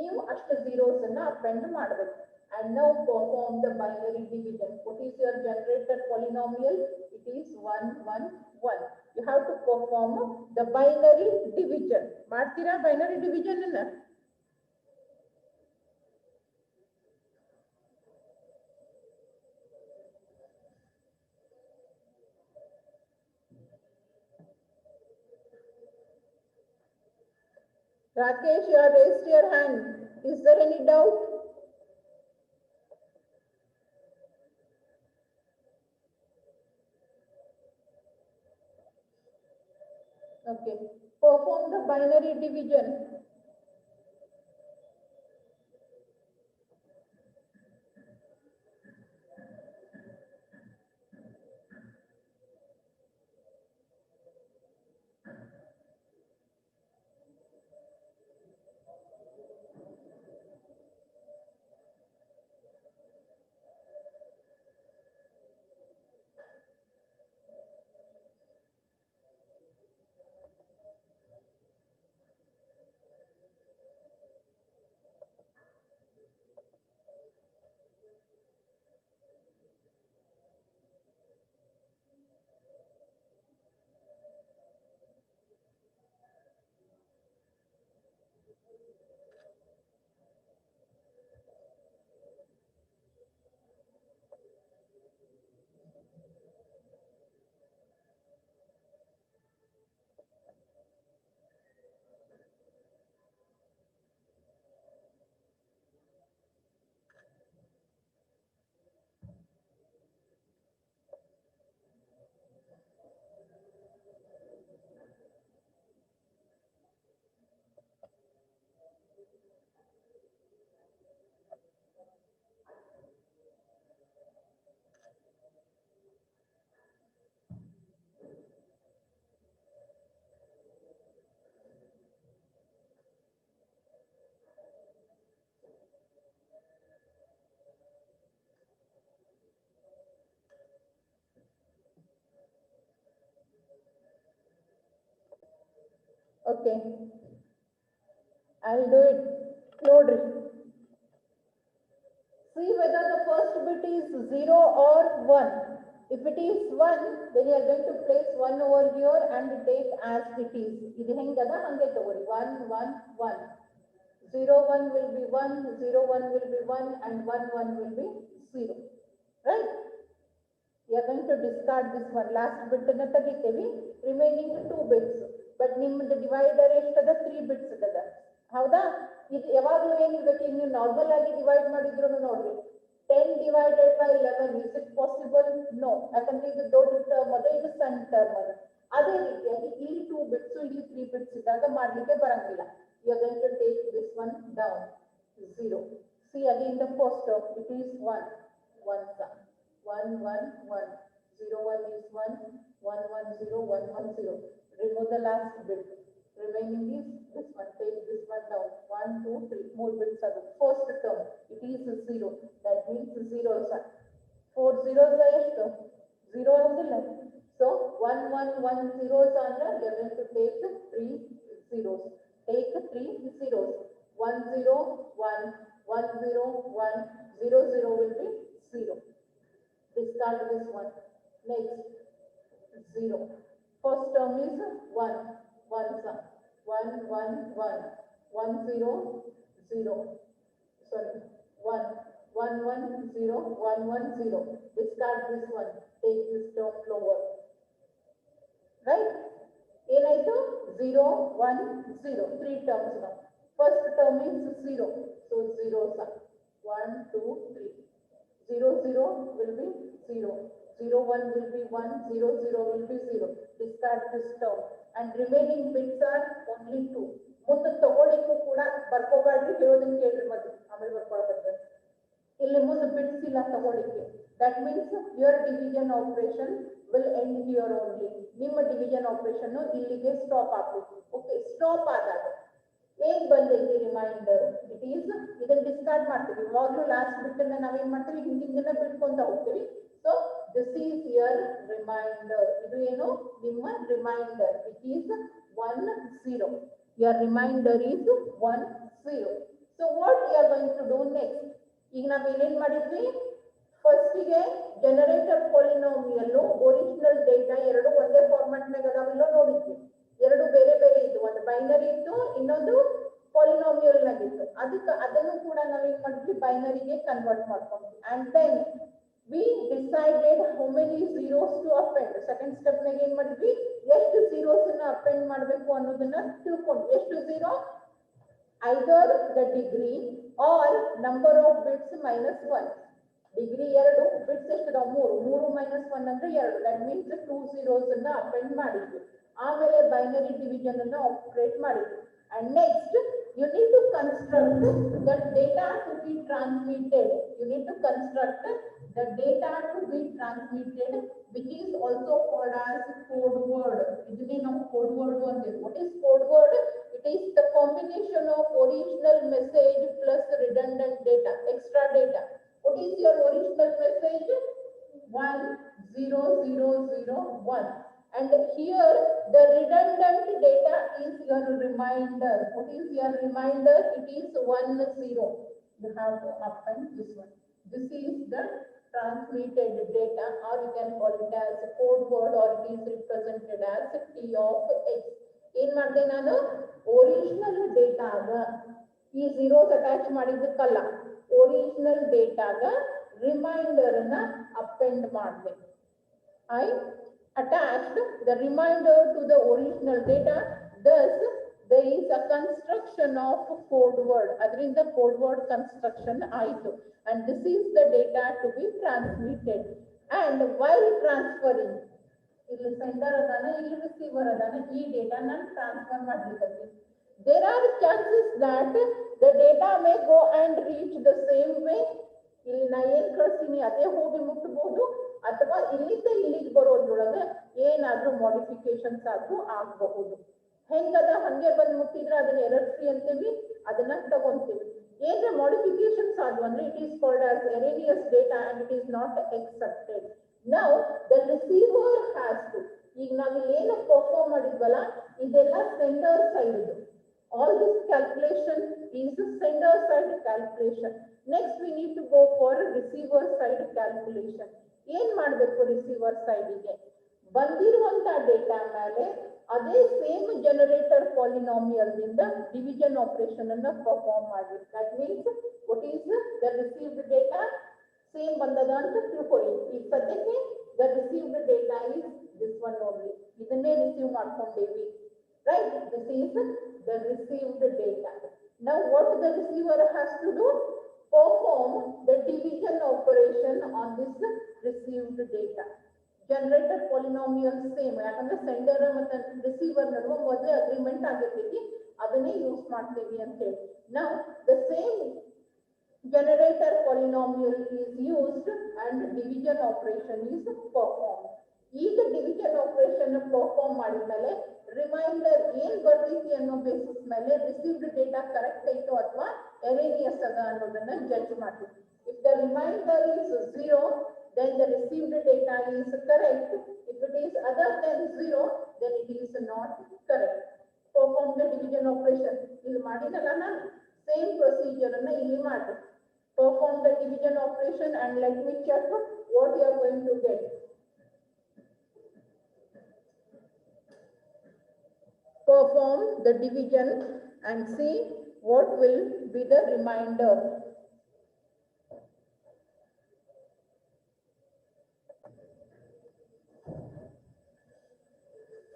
ನೀವು ಅಷ್ಟು zeros ಅನ್ನ ಅಪೆಂಡ್ ಮಾಡಬೇಕು. And now perform the binary division. What is your generator polynomial? It is 1 1 1. You have to perform the binary division. ಮಾಡ್ತೀರಾ binary division ಅನ್ನ? Rakesh, you have raised your hand. Is there any doubt? Okay. Perform the binary division. Okay, I'll do it. Nodri. See whether the first bit is 0 or 1. If it is 1, then you are going to place 1 over here and take as it is. Idu hengada hange tagori. 1, 1, 1. 0, 1 will be 1, 0, 1 will be 1, and 1, 1 will be 0. Right? We are going to discard this one. Last bit na tagitevi. Remaining 2 bits. But nimmed divider estada 3 bits idada. ಹೌದಾ? ಇದು ಯಾವಾಗಲೂ ಏನಿರ್ಬೇಕು, ಈಗ ನೀವು normal ಆಗಿ divide ಮಾಡಿದ್ರು ನೋಡ್ರಿ 10 divided by 11 is it possible? No. ಯಾಕಂದ್ರೆ ಇದು ದೊಡ್ಡ ಟರ್ಮ್ ಅದು, ಇದು ಸಣ್ಣ ಟರ್ಮ್ ಅದು. ಅದೇ ರೀತಿಯಾಗಿ ಇಲ್ಲಿ 2 ಬಿಟ್ಸ್ ಇಲ್ಲಿ 3 ಬಿಟ್ಸ್ ಇದ್ದಾಗ ಮಾಡ್ಲಿಕ್ಕೆ ಬರಂಗಿಲ್ಲ. You are going to take this one down 0. See again the first term, it is 1 1 sum 1 1 1 0 1 is 1 1 1 0 1 1 0. Remove the last bit. Remaining is this one. Take this one down. 1 2 3 more bits are the first term. It is 0. That means 0 are 4 zeros are ಎಷ್ಟು 0 ಆಗುದಿಲ್ಲ. So 1 1 1 zeros ಅಂದ್ರೆ you are going to take 3 zeros. Take 3 zeros. 1 0 1 1 0 1 0 0 will be 0. Discard this one. Next 0. First term is 1 1 sum 1 1 1 1 0 0. Sorry 1 1 1 0 1 1 0. Discard this one. Take this term lower. Right? ಏನಾಯ್ತು 0 1 0 3 terms now. First term is 0. So 0 sum 1 2 3. 0 0 will be 0. 0 1 will be 1. 0 0 will be 0. Discard this term. And remaining bits are only 2. ಮುಂದೆ ತಗೊಳ್ಳಿಕ್ಕೂ ಕೂಡ ಬರ್ಕೋಬೇಡ್ರಿ, ಹೇಳೋದನ್ನ ಕೇಳ್ರಿ ಮತ್ತೆ ಆಮೇಲೆ ಬರ್ಕೊಳಕತ್ತೆ. ಇಲ್ಲಿ ಮುಂದೆ bits ಇಲ್ಲ ತಗೊಳ್ಳಿಕ್ಕೆ. That means your division operation will end here only. ನಿಮ್ಮ division operation ಇಲ್ಲಿಗೆ ಸ್ಟಾಪ್ ಆಗ್ಬೇಕು. ಓಕೆ, ಸ್ಟಾಪ್ ಆದಾಗ ಏನ್ ಬಂದೈತಿ ರಿಮೈಂಡರ್, ಇಟ್ ಈಸ್ ಇದನ್ನ ಡಿಸ್ಕಾರ್ಡ್ ಮಾಡ್ತೀವಿ. ಇವಾಗಲೂ ಲಾಸ್ಟ್ ಬಿಟ್ ಅನ್ನ ನಾವೇನ್ ಮಾಡ್ತೀವಿ, ಹಿಂದಿನ ಬಿಟ್ಕೊಂತ ಹೋಗ್ತೀವಿ. So this is your remainder. ಇದು ಏನು ನಿಮ್ಮ remainder. It is 1 0. Your reminder is 1 0. So what you are going to do next? ಈಗ ನಾವು ಏನೇನ್ ಮಾಡಿದ್ವಿ, ಫಸ್ಟಿಗೆ ಜನರೇಟರ್ ಪಾಲಿನಾಮಿಯಲ್ ಒರಿಜಿನಲ್ ಡೇಟಾ ಎರಡು ಒಂದೇ ಫಾರ್ಮ್ಯಾಟ್ ನಾಗ ಅದಾವೆಲ್ಲ ನೋಡಿದ್ವಿ. ಎರಡು ಬೇರೆ ಬೇರೆ ಇತ್ತು, ಒಂದು ಬೈನರಿ ಇತ್ತು, ಇನ್ನೊಂದು ಪಾಲಿನಾಮಿಯಲ್ ನಾಗಿತ್ತು. ಅದಕ್ಕೆ ಅದನ್ನು ಕೂಡ ನಾವೇನ್ ಮಾಡಿದ್ವಿ, ಬೈನರಿಗೆ ಕನ್ವರ್ಟ್ ಮಾಡ್ಕೊಂಡ್ವಿ. And then we decided how many zeros to append. Second step ನಾಗ ಏನ್ ಮಾಡಿದ್ವಿ, ಎಷ್ಟು zeros ಅನ್ನ ಅಪೆಂಡ್ ಮಾಡಬೇಕು ಅನ್ನೋದನ್ನ ತಿಳ್ಕೊಂಡ್ವಿ. ಎಷ್ಟು zero? either the degree or number of bits minus 1. Degree 2, bits ಎಷ್ಟು ಅದಾವ 3. 3 minus 1 ಅಂದ್ರೆ 2. ದಟ್ ಮೀನ್ಸ್ 2 zeros ಅನ್ನ ಅಪೆಂಡ್ ಮಾಡಿದ್ವಿ. ಆಮೇಲೆ ಬೈನರಿ ಡಿವಿಷನ್ ಅನ್ನ ಆಪರೇಟ್ ಮಾಡಿದ್ವಿ. And next you need to construct the data to be transmitted. You need to construct the data to be transmitted, which is also called as code word. ಇದನ್ನೇ ನಾವು code word ಅಂತೀವಿ. What is code word? It is the combination of original message plus redundant data, extra data. What is your original message? 1 0 0 0 1. And here the redundant data is your reminder. What is your reminder? It is 1 0. You have to append this one. This is the transmitted data, or you can call it as code word, or it is represented as T of X. ಏನ್ ಮಾಡ್ದೆ ನಾನು, original ಡೇಟಾಗ ಈ zeros attach ಮಾಡಿದ್ದಕ್ಕಲ್ಲ, original ಡೇಟಾಗ reminder ಅನ್ನ append ಮಾಡಿದೆ. I attached the reminder to the original data. Thus there is a construction of code word. Adrinda code word construction aitu, and this is the data to be transmitted. And while transferring, ಇಲ್ಲಿ sender ಅದಾನ, ಇಲ್ಲಿ receiver ಅದಾನ, ಈ data ನಾನು transfer ಮಾಡ್ಲಿಕ್ಕೆ, there are chances that the data may go and reach the same way. ಇಲ್ಲಿ ನಾ ಏನ್ ಕಳಿಸ್ತೀನಿ ಅದೇ ಹೋಗಿ ಮುಟ್ಟಬಹುದು, ಅಥವಾ ಇಲ್ಲಿಂದ ಇಲ್ಲಿಗೆ ಬರೋದ್ರೊಳಗೆ ಏನಾದ್ರೂ ಮಾಡಿಫಿಕೇಶನ್ಸ್ ಆದ್ರೂ ಆಗಬಹುದು. ಹೆಂಗದ ಹಂಗೆ ಬಂದು ಮುಟ್ಟಿದ್ರೆ ಅದನ್ನ ಎರರ್ ಫ್ರೀ ಅಂತೀವಿ, ಅದನ್ನ ತಗೊಂತೀವಿ. ಏನ್ರೆ ಮಾಡಿಫಿಕೇಶನ್ಸ್ ಆದ್ವು ಅಂದ್ರೆ it is called as erroneous data and it is not accepted. Now the receiver has to, ಈಗ ನಾವಿಲ್ಲಿ ಏನು ಪರ್ಫಾರ್ಮ್ ಮಾಡಿದ್ವಲ್ಲ ಇದೆಲ್ಲ ಸೆಂಡರ್ ಸೈಡ್ ಇದು. All this calculation is the sender side calculation. Next we need to go for receiver side calculation. ಏನ್ ಮಾಡಬೇಕು receiver ಸೈಡಿಗೆ ಬಂದಿರುವಂತ data ಮೇಲೆ ಅದೇ ಸೇಮ್ ಜನರೇಟರ್ ಪಾಲಿನಾಮಿಯಲ್ ದಿಂದ ಡಿವಿಷನ್ ಆಪರೇಷನ್ ಅನ್ನ ಪರ್ಫಾರ್ಮ್ ಮಾಡಬೇಕು. That means what is the received data same ಬಂದದ ಅಂತ ತಿಳ್ಕೊಳ್ಳಿ. ಈಗ ಸದ್ಯಕ್ಕೆ the received data is this one only. ಇದನ್ನೇ receive ಮಾಡ್ಕೊಂಡೇವಿ. Right, this is the received data. Now what the receiver has to do? Perform the division operation on this received data. Generator polynomial same. ಯಾಕಂದ್ರೆ sender ಮತ್ತೆ receiver ನಡುವೆ ಮೊದಲೇ agreement ಆಗಿರ್ತೈತಿ, ಅದನ್ನೇ use ಮಾಡ್ತೀವಿ ಅಂತ ಹೇಳಿ. Now the same generator polynomial is used and division operation is performed. ಈಗ ಡಿವಿಷನ್ ಆಪರೇಷನ್ ಪರ್ಫಾರ್ಮ್ ಮಾಡಿದ್ಮೇಲೆ ರಿಮೈಂಡರ್ ಏನ್ ಬರ್ತೈತಿ ಅನ್ನೋ ಬೇಸಿಸ್ ಮೇಲೆ ರಿಸೀವ್ಡ್ ಡೇಟಾ ಕರೆಕ್ಟ್ ಐತೋ ಅಥವಾ ಎರೇನಿಯಸ್ ಅದ ಅನ್ನೋದನ್ನ ಜಡ್ಜ್ ಮಾಡ್ತೀವಿ. If the reminder is 0 then the received data is correct. If it is other than 0 then it is not correct. Perform the division operation. ಇಲ್ಲಿ ಮಾಡಿನಲ್ಲ ನಾನು ಸೇಮ್ ಪ್ರೊಸೀಜರ್ ಅನ್ನ ಇಲ್ಲಿ ಮಾಡಿ. Perform the division operation and let me check what you are going to get. Perform the division and see what will be the remainder.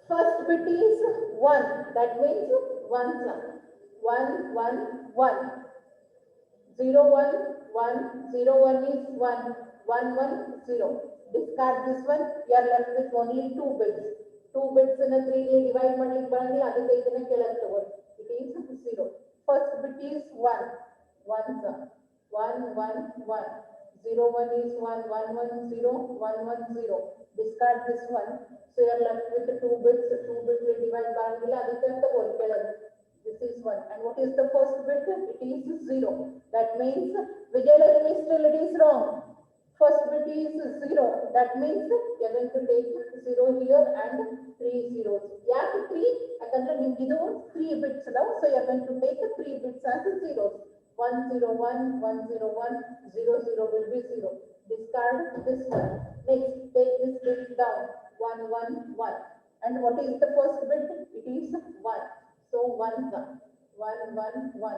First bit is 1, that means 1 sum. 1 1 1 0 1 1 0 1 is 1 1 1 0. Discard this one. You are left with only 2 bits. 2 bits in a 3 divide ಮಾಡ್ಲಿಕ್ಕೆ ಬರಂಗಿಲ್ಲ, ಅದಕ್ಕೆ ಇದನ್ನ ಕೆಳಗೆ ತಗೊಳ್ಳಿ. It is 0. First bit is 1 1 sum 1 1 1 0 1 is 1 1 1 0 1 1 0. Discard this one. So you are left with 2 bits. 2 bits divide ಮಾಡಂಗಿಲ್ಲ, ಅದಕ್ಕೆ ತಗೊಳ್ಳಿ ಕೆಳಗೆ. This is 1. And what is the first bit? It is 0. That means Vijayalakshmi still it is wrong. First bit is 0. That means you are going to take 0 here and 3 zeros. Yaki 3? Yakandre nimgidu 3 bits now. So you are going to take 3 bits as zeros. 1 0 1 1 0 1 0 0 will be 0. Discard this one. Next, take this bit down. 1 1 1. And what is the first bit? It is 1. So 1 sum 1 1 1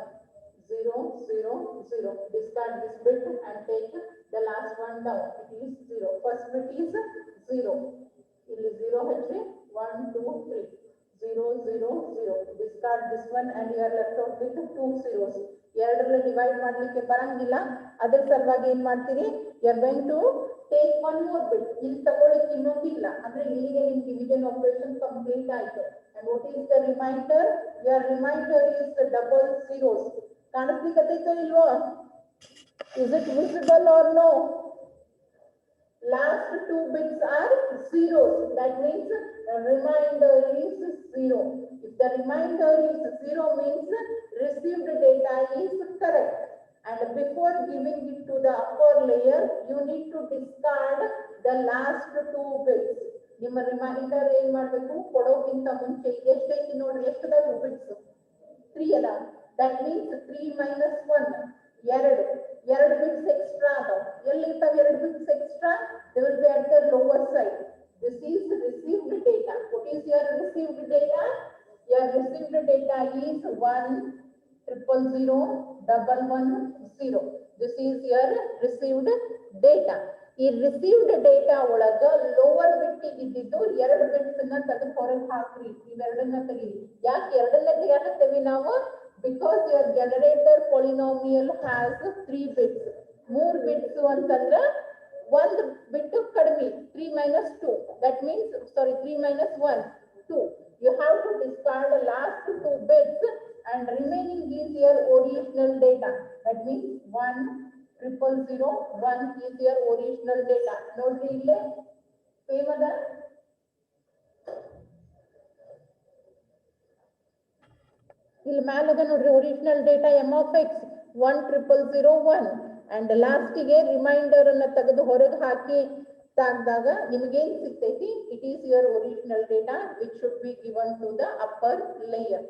0 0 0. Discard this bit and take the last one down. It is 0. First bit is 0. It is 0 hachri 1 2 3 0 0 0. Discard this one and you are left out with 2 zeros. ಎರಡರಲ್ಲಿ divide ಮಾಡ್ಲಿಕ್ಕೆ ಬರಂಗಿಲ್ಲ, ಅದರ ಸಲುವಾಗಿ ಏನ್ ಮಾಡ್ತೀರಿ, you are going to take one more bit. ಇಲ್ಲಿ ತಗೊಳ್ಳಿಕ್ಕೆ ಇನ್ನೊಂದಿಲ್ಲ, ಅಂದ್ರೆ ಇಲ್ಲಿಗೆ ನಿಮ್ ಡಿವಿಷನ್ ಆಪರೇಷನ್ ಕಂಪ್ಲೀಟ್ ಆಯ್ತು. And what is the remainder? Your remainder is the double zeros. ಕಾಣಿಸ್ಲಿಕ್ಕತ್ತೈತೋ ಇಲ್ವೋ? Is it visible or no? Last 2 bits are zeros. That means the remainder is 0. If the remainder is 0 means received data is correct. And before giving it to the upper layer, you need to discard the last 2 bits. ನಿಮ್ಮ reminder ಏನ್ ಮಾಡ್ಬೇಕು, ಕೊಡೋಕ್ಕಿಂತ ಮುಂಚೆ ಎಷ್ಟೈತಿ ನೋಡ್ರಿ, ಎಷ್ಟದಾವ bits? 3 ಅದ. That means 3 minus 1 2 bits extra ಅದಾವ. ಎಲ್ಲಿರ್ತಾವ 2 bits extra? They will be at the lower side. This is received data. What is your received data? Your received data is 1 0 0 1 1 0. This is your received data. ಈ received data ಒಳಗ lower ಬಿಟ್ ಇದ್ದಿದ್ದು 2 bits ಅನ್ನ ತೆಗೆದು ಹೊರಗೆ ಹಾಕ್ರಿ. ಇವೆರಡನ್ನ ತೆಗೀರಿ. ಯಾಕೆ ಎರಡನ್ನ ತೆಗಿಯಾಕತ್ತೀವಿ ನಾವು? Because your generator polynomial has 3 bits. 3 bits ಅಂತಂದ್ರೆ 1 ಬಿಟ್ ಕಡಿಮೆ, 3 minus 2. That means 3 minus 1 2. You have to discard the last 2 bits and remaining is your original data. That means 1 0 0 1 is your original data. Nodri ille same ada. ಇಲ್ಲಿ ಮೇಲದ ನೋಡ್ರಿ original data m of x 1 0 0 1 and last ಗೆ remainder ಅನ್ನು ತೆಗೆದು ಹೊರಗೆ ಹಾಕಿ ತೆಗ್ದಾಗ ನಿಮಗೇನು ಸಿಗ್ತೈತಿ, it is your original data which should be given to the upper layer.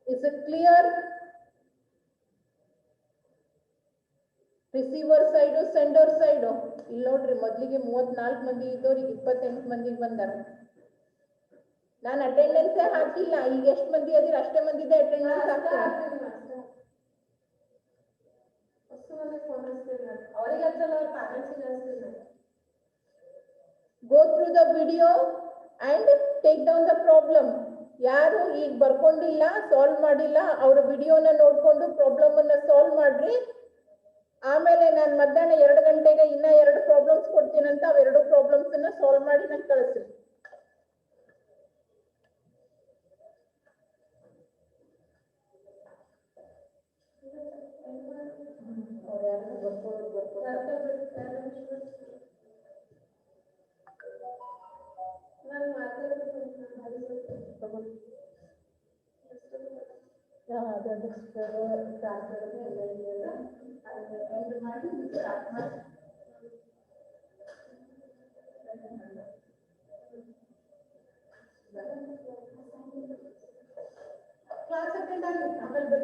Is it clear? Receiver side sender side ಇಲ್ಲಿ ನೋಡ್ರಿ, ಮೊದಲಿಗೆ 34 ಮಂದಿ ಇದ್ದವ್ರಿಗೆ 28 ಮಂದಿಗೆ ಬಂದಾರ. ನಾನು ಅಟೆಂಡೆನ್ಸೇ ಹಾಕಿಲ್ಲ. ಈಗ ಎಷ್ಟು ಮಂದಿ ಅದಿರ ಅಷ್ಟೇ ಮಂದಿದೆ ಅಟೆಂಡೆನ್ಸ್ ಹಾಕ್ತೀನಿ. Go through the video and take down the problem. ಯಾರು ಈಗ ಬರ್ಕೊಂಡಿಲ್ಲ, ಸಾಲ್ವ್ ಮಾಡಿಲ್ಲ, ಅವರ ವಿಡಿಯೋನ ನೋಡ್ಕೊಂಡು ಪ್ರಾಬ್ಲಮ್ ಅನ್ನ ಸಾಲ್ವ್ ಮಾಡ್ರಿ. ಆಮೇಲೆ ನಾನು ಮಧ್ಯಾಹ್ನ 2 ಗಂಟೆಗೆ ಇನ್ನ 2 ಪ್ರಾಬ್ಲಮ್ಸ್ ಕೊಡ್ತೀನಂತ, ಅವೆರಡು ಪ್ರಾಬ್ಲಮ್ಸ್ ಅನ್ನ ಸಾಲ್ವ್ ಮಾಡಿ ನಂಗೆ ಕಳಿಸ್ರಿ. ಕ್ಲಾಸ್ ಅಟೆಂಡ್ ಆಗಿ ಆಮೇಲೆ